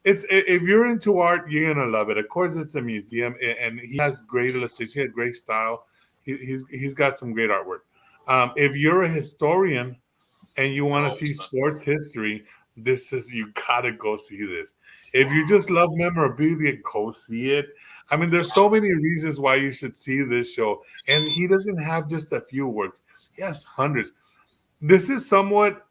if you're into art, you're gonna love it. Of course, it's a museum, and he has great illustration, he has great style. He's got some great artwork. If you're a historian and you want to see sports history, you gotta go see this. If you just love memorabilia, go see it. I mean, there's so many reasons why you should see this show, and he doesn't have just a few works; he has hundreds. This is somewhat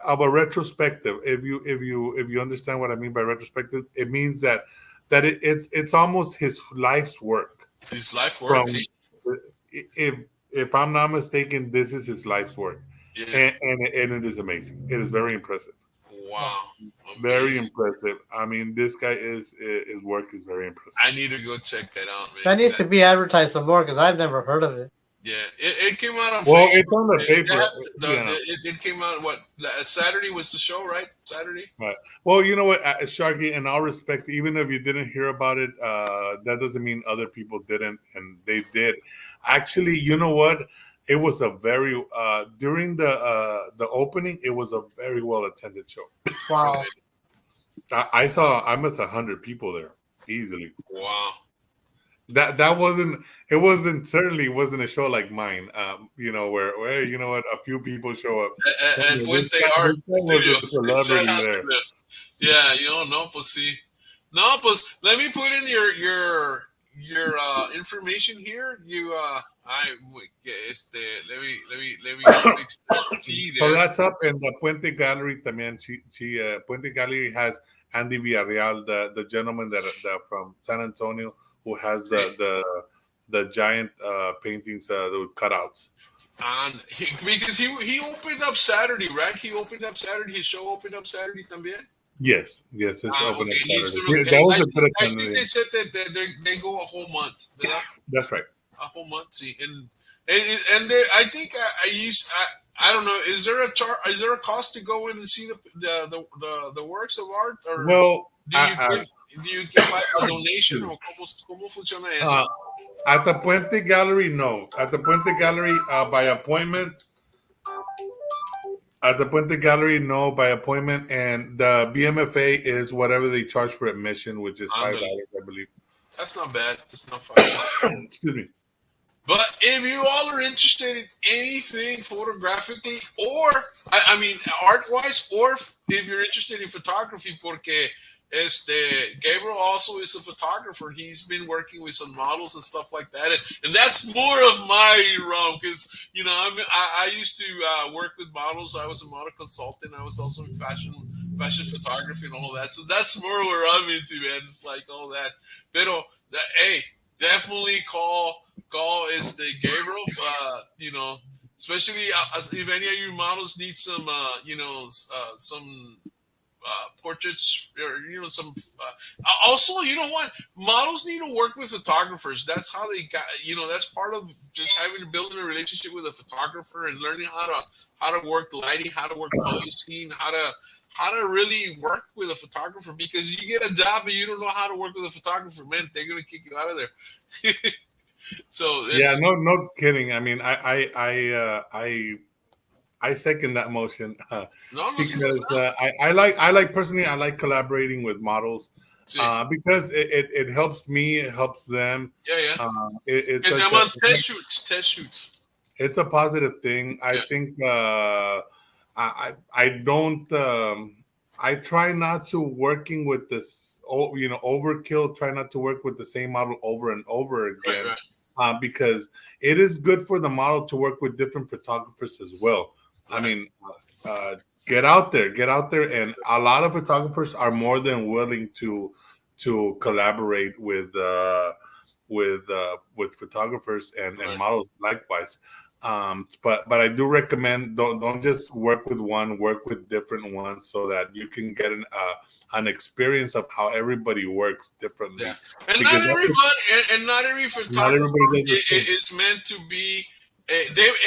of a retrospective. If you understand what I mean by retrospective, it means that it's almost his life's work. His life work. If I'm not mistaken, this is his life's work, and it is amazing. It is very impressive. Wow. Very impressive. I mean, this guy his work is very impressive. I need to go check that out, man. That needs to be advertised some more, because I've never heard of it. Yeah, it came out on Facebook. Well, it's on the paper. It came out, Saturday was the show, right? Saturday? Right. Well, you know what, Sharky, in all respect, even if you didn't hear about it, that doesn't mean other people didn't, and they did. Actually, you know what? It was a very during the opening, it was a very well attended show. Wow. I saw almost 100 people there easily. Wow. That certainly wasn't a show like mine. Where you know what, a few people show up. And when they are celebrity there. Yeah, no, pues sí. No, pues let me put in your information here. Let me fix that. So that's up in the Puente Gallery también. Puente Gallery has Andy Villarreal, the gentleman that from San Antonio, who has the giant paintings, the cutouts. And because he opened up Saturday, right? His show opened up Saturday también. Yes, it's open up Saturday. That was a good attendance. I think they said that they go a whole month. That's right. A whole month. See, and there, I think I don't know. Is there a cost to go in and see the works of art, or well, do you give a donation, or cómo funciona eso? At the Puente Gallery, no. At the Puente Gallery, by appointment. At the Puente Gallery, no, by appointment, and the BMFA is whatever they charge for admission, which is $5, I believe. That's not bad. That's not $5. Excuse me. But if you all are interested in anything photographically, or I mean art-wise, or if you're interested in photography, porque Gabriel also is a photographer. He's been working with some models and stuff like that, and that's more of my realm, because I used to work with models. I was a model consultant. I was also in fashion photography and all of that. So that's more where I'm into, man. It's like all that. Pero hey, definitely call Gabriel. Especially if any of your models need some, some portraits, or some. Also, you know what? Models need to work with photographers. That's how they got. That's part of just having to build a relationship with a photographer and learning how to work lighting, how to work posing, how to really work with a photographer. Because you get a job and you don't know how to work with a photographer, man, they're gonna kick you out of there. So Yeah, it's no kidding. I mean, I second that motion no, no, sí, because ¿verdad? I like personally I like collaborating with models Sí. because it helps me, it helps them. Yeah, yeah. It's Que se such llaman test shoots. Test shoots. it's a positive thing. I Yeah. think I don't I try not to working with this overkill. Try not to work with the same model over and over Right, again right. because it is good for the model to work with different photographers as well. I Right. mean, uh, get out there, and a lot of photographers are more than willing to collaborate with photographers and Right. models likewise. But I do recommend don't just work with one, work with different ones so that you can get an experience of how everybody works Yeah. differently And not because everybody, and not every not photographer everybody does the same. is meant to be.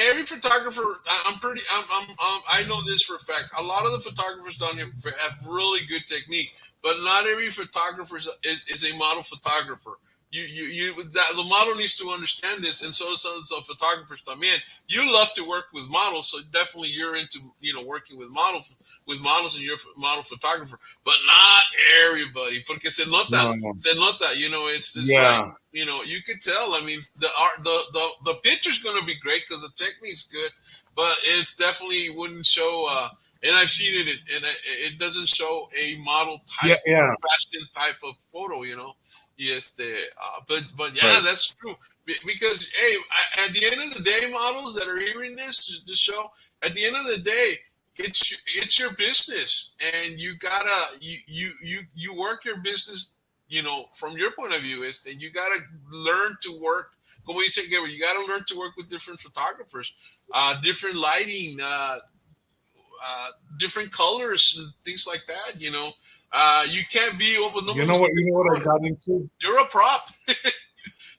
Every photographer, I'm pretty. I know this for a fact. A lot of the photographers down here have really good technique, but not every photographer is a model photographer. The model needs to understand this, and so does some photographers. Man, you love to work with models, so definitely you're into working with models, and you're a model photographer, but not everybody. Porque No, no. se nota. It's just like Yeah, you could tell. I mean, the art, the picture's going to be great because the technique's good, but it's definitely wouldn't show. And I've seen it, and it doesn't show a model yeah, type or yeah. fashion type of photo. Yes, but yeah, Right. that's true. Because hey, at the end of the day, models that are hearing this show, at the end of the day, it's your business, and you gotta you work your business. From your point of view, is that you gotta learn to work. Como you said, Gabriel, you gotta learn to work with different photographers, different lighting, different colors, and things like that. You can't be over. You know what I got into? You're a prop,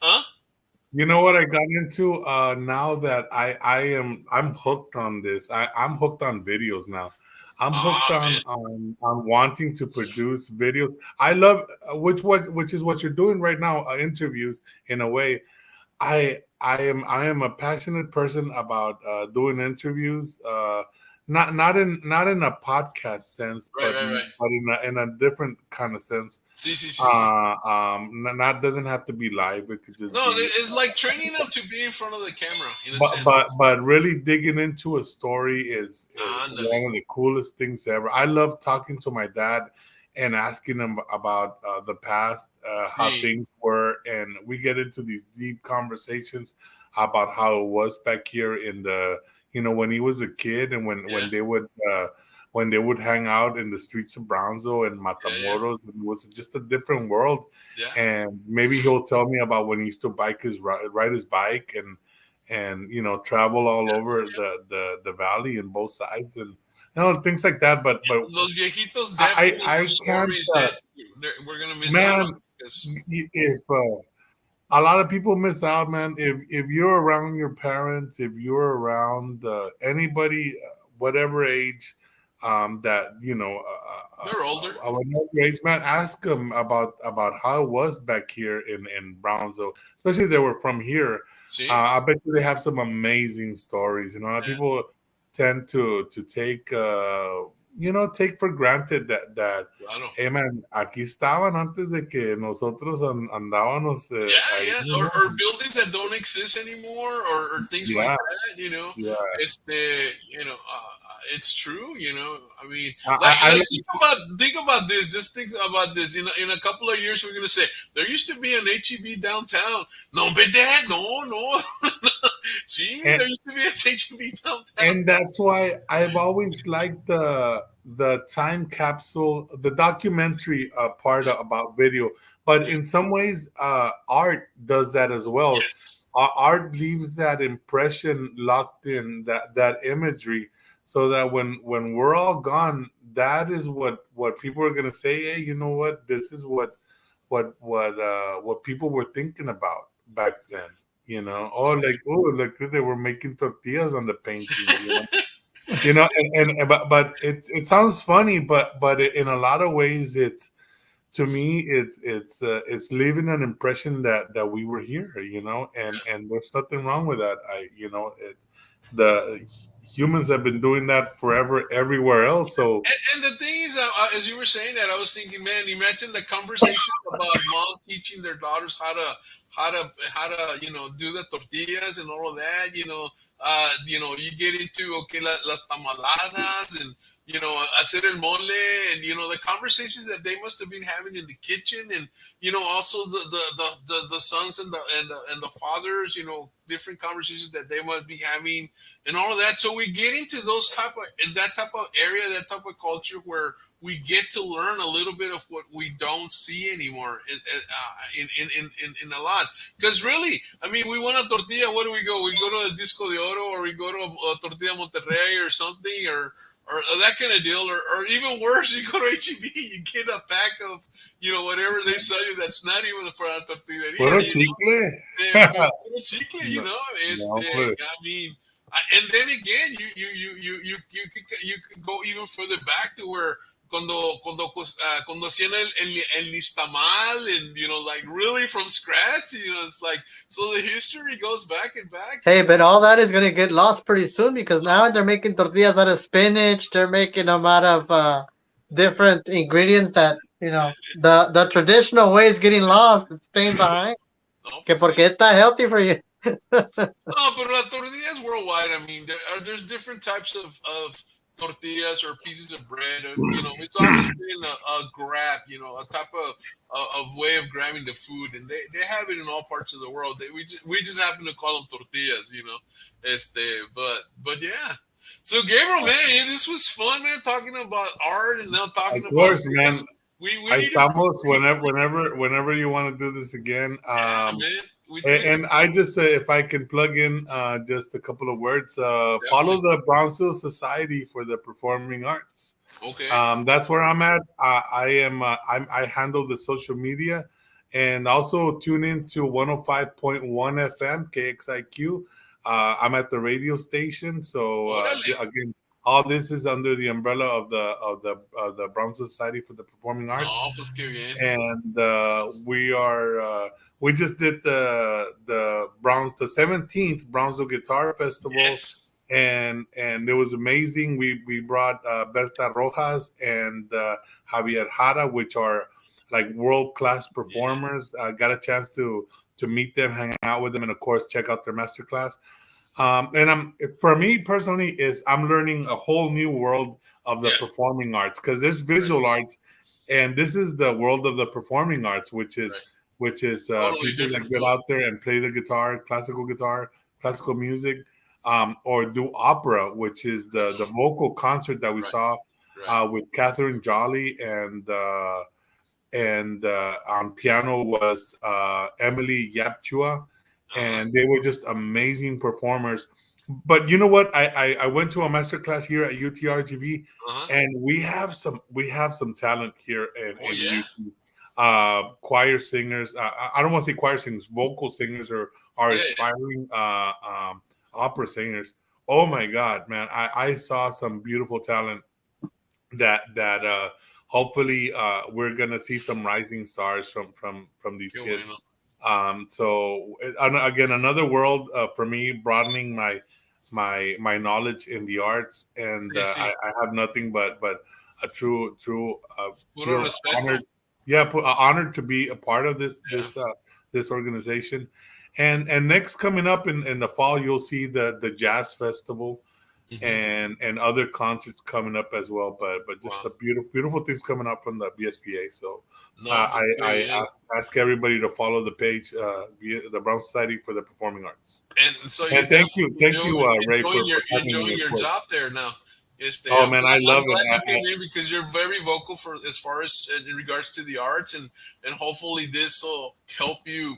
huh? You know what I got into now that I'm hooked on this. I'm hooked on videos now. I'm hooked Ah, man. on wanting to produce videos. I love which is what you're doing right now, interviews in a way. I am a passionate person about doing interviews. Not in a podcast sense, Right, right, right. but in a different kind of sense. See, see, see, see. Not doesn't have to be live. It could just No, be. it's like training them to be in front of the camera in a But sense. but really digging into a story is Ándale. one of the coolest things ever. I love talking to my dad and asking him about the past, how Sí, things were, and we get into these deep conversations about how it was back here in the when he was a kid and yeah, when they would hang out in the streets of Brownsville and yeah, Matamoros, and it was just a different world. yeah, And maybe he'll tell me about when he used to ride his bike and travel all yeah, over the valley and both sides and things like that. But yeah. Los viejitos definitely I have can't, stories that we're gonna miss out on man. because If a lot of people miss out, man. If you're around your parents, if you're around anybody, whatever age, that they're older. whatever age, man, ask them about how it was back here in Brownsville, especially if they were from here. Sí, I bet you they have some amazing stories. A lot of yeah, people tend to take take for granted that claro. hey man, aquí estaban antes de que nosotros andábamos Yeah, ahí, yeah, or buildings that don't exist anymore, or things like yeah, that. yeah. It's true. I mean, I like like, think about this. Just think about this. In a couple of years, we're gonna say there used to be an HEB downtown. No, but Dad, no, no. See, and, there used to be an HEB downtown. and that's why I've always liked the time capsule, the documentary part Yeah, about video. But yeah. in some ways, art does that as well. Yes. art leaves that impression locked in, that imagery, so that when we're all gone, that is what people are gonna say. Hey, you know what? This is what people were thinking about back then. You know, oh, like, oh, look, they were making tortillas on the paintings. But it sounds funny, but in a lot of ways, it's, to me, it's leaving an impression that we were here, and there's nothing wrong with that. The humans have been doing that forever everywhere else. So And the thing is, as you were saying that, I was thinking, man, imagine the conversation about mom teaching their daughters how to do the tortillas and all of that. You get into okay las tamaladas and hacer el mole, and the conversations that they must have been having in the kitchen, and also the sons and the fathers, different conversations that they must be having and all of that. So we get into that type of area, that type of culture where we get to learn a little bit of what we don't see anymore in a lot. Because really, I mean, we want a tortilla. Where do we go? We go to a Disco de Oro, or we go to a Tortilla Monterrey or something, or that kind of deal, or even worse, you go to HEB, you get a pack of whatever they sell you that's not even for a tortilleria. puro chicle. Puro chicle, No, pues. I mean, and then again, you could go even further back to where cuando hacían el nistamal, and like really from scratch, it's like, so the history goes back and back. Hey, but all that is gonna get lost pretty soon, because now they're making tortillas out of spinach. They're making them out of different ingredients that the traditional way is getting lost. It's staying behind. No, Que pues sí. porque está healthy for you. No, but la tortilla is worldwide. I mean, there's different types of tortillas or pieces of bread. It's always been a grab, a type of way of grabbing the food, and they have it in all parts of the world. We just happen to call them tortillas, but yeah. So Gabriel, man, this was fun, man. Talking about art and now talking Of course, about man. we Ahí need estamos whenever you want to do this again. yeah, man. And I just, if I can plug in just a couple of words, follow the Brownsville Society for the Performing Arts. Okay. That's where I'm at. I handle the social media, and also tune in to 105.1 FM KXIQ. I'm at the radio station, so again, all this is under the umbrella of the Brownsville Society for the Performing Arts. Oh, pues qué bien. And we just did the 17th Brownsville Guitar Festival. Yes. And it was amazing. We brought Berta Rojas and Javier Jara, which are like world-class performers. Got a chance to meet them, hang out with them, and of course check out their masterclass. For me personally, I'm learning a whole new world of the performing arts, because there's visual arts, and this is the world of the performing arts, which is totally people that get out there and play the guitar, classical music, or do opera, which is the vocal concert that we saw with Catherine Jolly, and on piano was Emily Yapchua. And they were just amazing performers. But you know what? I went to a master class here at UTRGV, and we have some talent here in UT. Choir singers. I don't want to say choir singers. Vocal singers are aspiring opera singers. Oh my God, man! I saw some beautiful talent that hopefully we're gonna see some rising stars from these kids. So again, another world for me, broadening my knowledge in the arts, and I have nothing but a true honored, honored to be a part of this organization. And next, coming up in the fall, you'll see the jazz festival, and other concerts coming up as well. But just the beautiful things coming up from the BSPA. So. I ask everybody to follow the page, the Brown Society for the Performing Arts. And so, thank you, Ray, for enjoying your job there now. Oh man, I love it. I'm glad you came in, because you're very vocal as far as in regards to the arts, and hopefully this will help you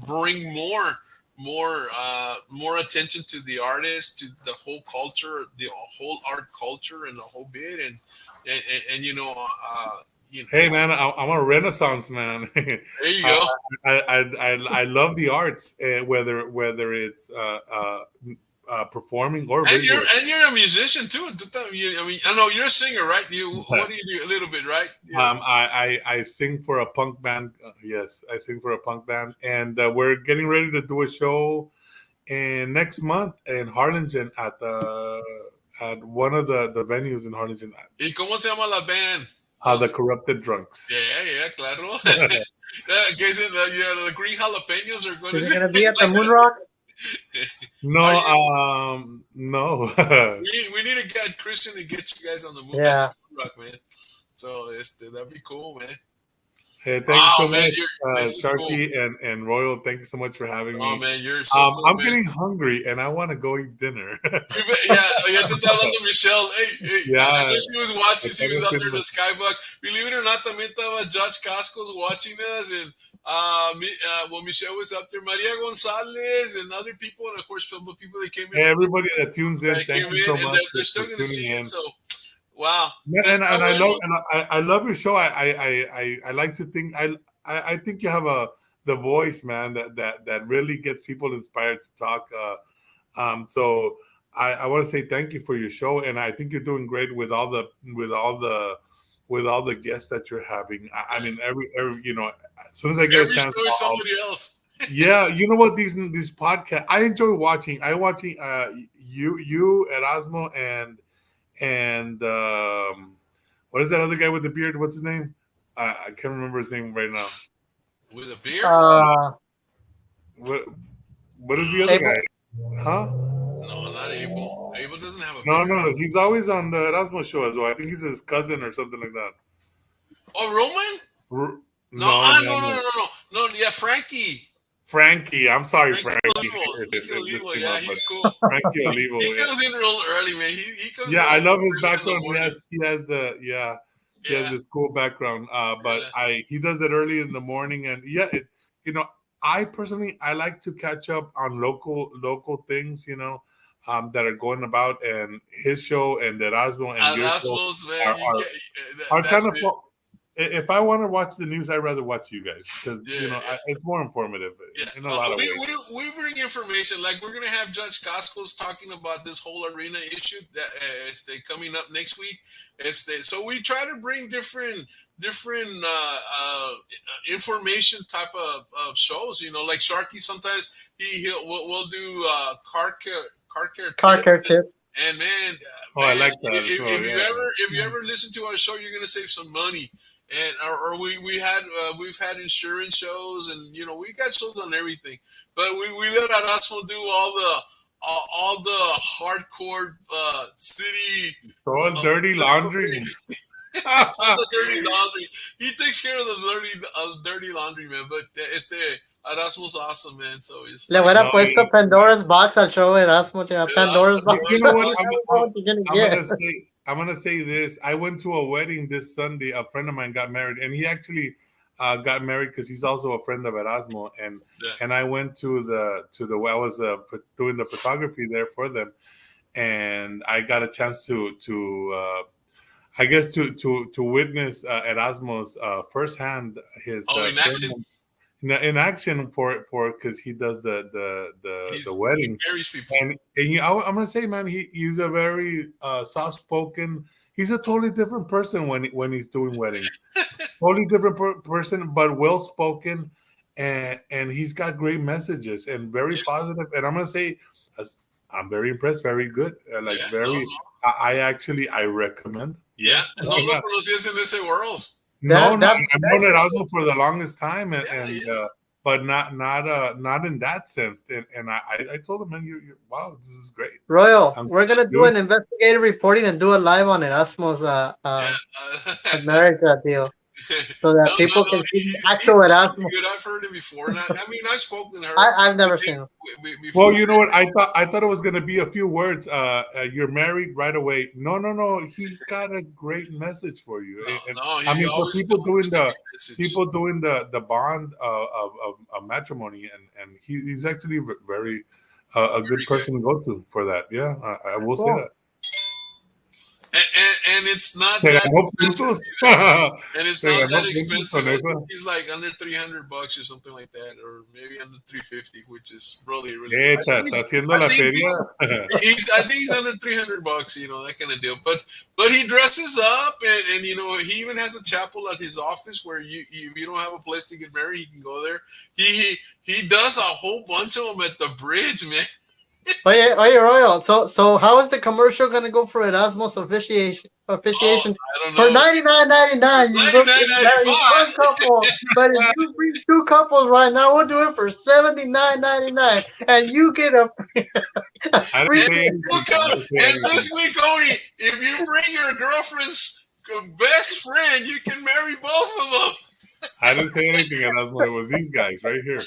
bring more more attention to the artist, to the whole culture, the whole art culture, and the whole bit, and Hey man, I'm a Renaissance man. there you I, go. I love the arts, whether it's performing or And visual. you're a musician too. I mean, I know you're a singer, right? What do you do? A little bit, right? Yeah. I sing for a punk band. Yes, I sing for a punk band, and we're getting ready to do a show in next month in Harlingen at one of the venues in Harlingen. ¿Y cómo se llama la band? The Corrupted Drunks. Yeah, claro. ¿Qué es it? The Green Jalapenos or what Is is it it? gonna be at the Moon Rock? No, no. We need to get Christian to get you guys on the Moon Rock, man. So that'd be cool, man. Hey, thank you so much, Sharky cool. and Royal. Thank you so much for having me. Oh man, you're so cool, I'm man. getting hungry and I want to go eat dinner. Yeah, te está hablando Michelle. Hey, yeah, I know she was watching. She was up there in the Skybox. Believe it or not, también estaba Judge Cascos watching us, and well, Michelle was up there, Maria Gonzalez, and other people, and of course, some people that came in. Hey, everybody that tunes in, thank you so much. They're still going to see it. So. Wow. Yeah, and I love your show. I like to think I think you have the voice, man, that really gets people inspired to talk. So I want to say thank you for your show, and I think you're doing great with all the guests that you're having. I mean, every as soon as I get a chance, show is somebody else. Yeah, you know what, these podcasts I enjoy watching. I watching you Erasmo and what is that other guy with the beard? What's his name? I can't remember his name right now. With a beard? What is the other guy? Huh? No, not Abel. Abel doesn't have a beard. No, he's always on the Erasmo show as well. I think he's his cousin or something like that. Oh, Roman? No. Yeah, Frankie. I'm sorry, Frankie. Olivo, yeah, he's cool. Frankie Olivo. He comes in real early, man. He comes. Yeah, I love his background. He has this cool background. But he does it early in the morning, and I personally like to catch up on local things, that are going about, and his show and Erasmo and your show are kind of. If I want to watch the news, I'd rather watch you guys because it's more informative in a lot of ways. We bring information. Like we're gonna have Judge Cascos talking about this whole arena issue that is coming up next week. So we try to bring different information type of shows. Like Sharky, sometimes we'll do car care tip. And man, I like that. If you ever listen to our show, you're gonna save some money. And or we've had insurance shows, and we got shows on everything, but we let Erasmo do all the hardcore city dirty laundry. All the dirty laundry. He takes care of the dirty laundry, man. But Erasmo's awesome, man. So it's le hubiera puesto Pandora's Box al show Erasmo. Pandora's Box. You know what? I'm gonna say this. I went to a wedding this Sunday. A friend of mine got married, and he actually got married because he's also a friend of Erasmo. And I went to the I was doing the photography there for them, and I got a chance to witness Erasmo's firsthand his in action for because he does the wedding. He marries people. And I'm gonna say, man, he's a very soft spoken. He's a totally different person when he's doing weddings. Totally different person, but well spoken, and he's got great messages and very positive. And I'm gonna say, I'm very impressed. Very good. I recommend. Yeah, no lo conocías en ese world. I've known Erasmo for the longest time, but not in that sense. And I told him, man, you wow, this is great. Royal, we're gonna do an investigative reporting and do it live on Erasmo's America deal. so that No, people no, no. can see the He's actual pretty Erasmus. good. I've heard him before, and I mean, I've spoken to her. I've never seen him. Before. Well, you know what? I thought it was gonna be a few words. You're married right away. No. He's got a great message for you. And, No, I he mean, for always people delivers doing a the good message. people doing the bond of matrimony, and he's actually very a good Very person to go to for that. Yeah, I will say Cool. that. And it's not Te that ganó expensive. puntos. And it's Te not ganó that puntos expensive. con I esa. think he's like under $300 or something like that, or maybe under 350, which is really, really. Está haciendo la feria. I think he's under $300, you know, that kind of deal. But he dresses up, and you know, he even has a chapel at his office where you don't have a place to get married, he can go there. He does a whole bunch of them at the bridge, man. Oye, Royal. So how is the commercial gonna go for Erasmus officiation? I don't For know. $99.99, you book $99.95. one couple. But if you bring two couples right now, we'll do it for $79.99, and you get a I free. didn't say anything. And this week, Oni, if you bring your girlfriend's best friend, you can marry both of them. I didn't say anything, Erasmo. It was these guys right here.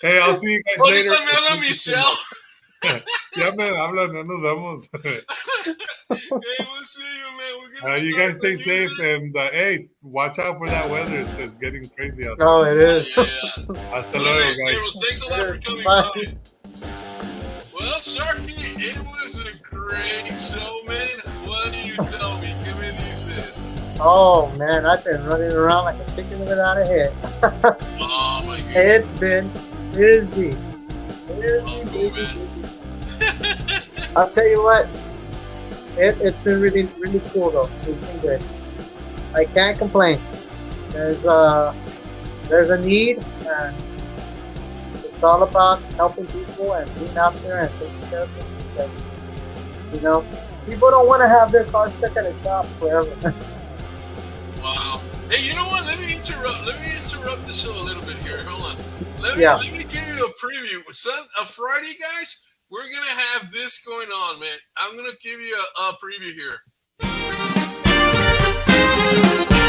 Hey, I'll see you guys later. Ahorita me habla Michelle. Ya me hablan, no nos vemos. Hey, we'll see you, man. We're gonna You start guys stay the safe, music. and hey, watch out for that weather. It's getting crazy out there. Oh, it is. Yeah. Hasta Well, luego, hey, guys. well, thanks a lot for coming Bye. by. Well, Sharky, it was a great show, man. What do you tell me? Give me this. Oh man, I've been running around like a chicken without a head. Oh my goodness. It's been busy. Oh, cool, man. I'll tell you what, it's been really, really cool though. It's been good. I can't complain. There's a need, and it's all about helping people and being out there and taking care of them. Because, you know, people don't want to have their cars stuck at a shop forever. Wow. Hey, you know what? Let me interrupt the show a little bit here. Hold on. Let me give you a preview. A Friday, guys, we're gonna have this going on, man. I'm gonna give you a preview here.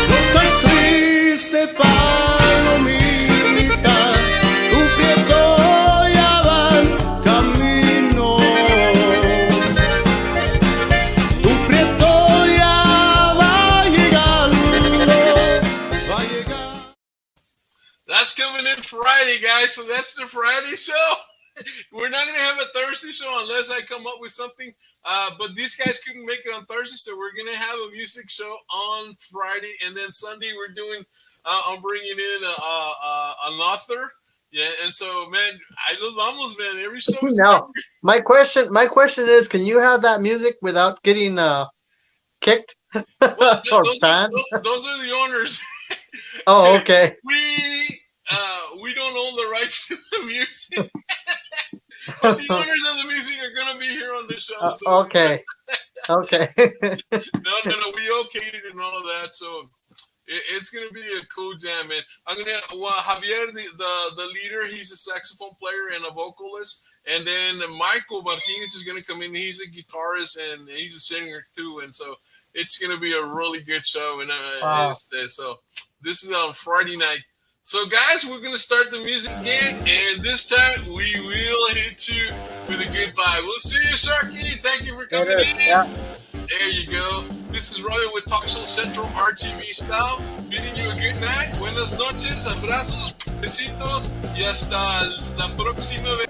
No estoy triste, palomita, tu prieto ya van camino. Tu prieto ya va llegar. That's coming in Friday, guys. So that's the Friday show. We're not gonna have a Thursday show unless I come up with something. But these guys couldn't make it on Thursday, so we're gonna have a music show on Friday, and then Sunday we're doing. I'm bringing in an author. Yeah, and so man, I love vamos, man. Every show. Now, my question is, can you have that music without getting kicked Well, or those banned? are the owners. Oh, okay. We don't own the rights to the music. But the owners of the music are gonna be here on the show. So Okay. Okay. No, we okayed it and all of that. So it's gonna be a cool jam, man. I'm gonna Javier, the leader. He's a saxophone player and a vocalist, and then Michael Martinez is gonna come in. He's a guitarist and he's a singer too, and so it's gonna be a really good show. And Wow. so this is on Friday night. So, guys, we're going to start the music again, and this time we will hit you with a goodbye. We'll see you, Sharky. Thank you for coming in. Yeah. There you go. This is Roy with Talk Show Central RTV style. Bidding you a good night. Buenas noches, abrazos, besitos, y hasta la próxima vez.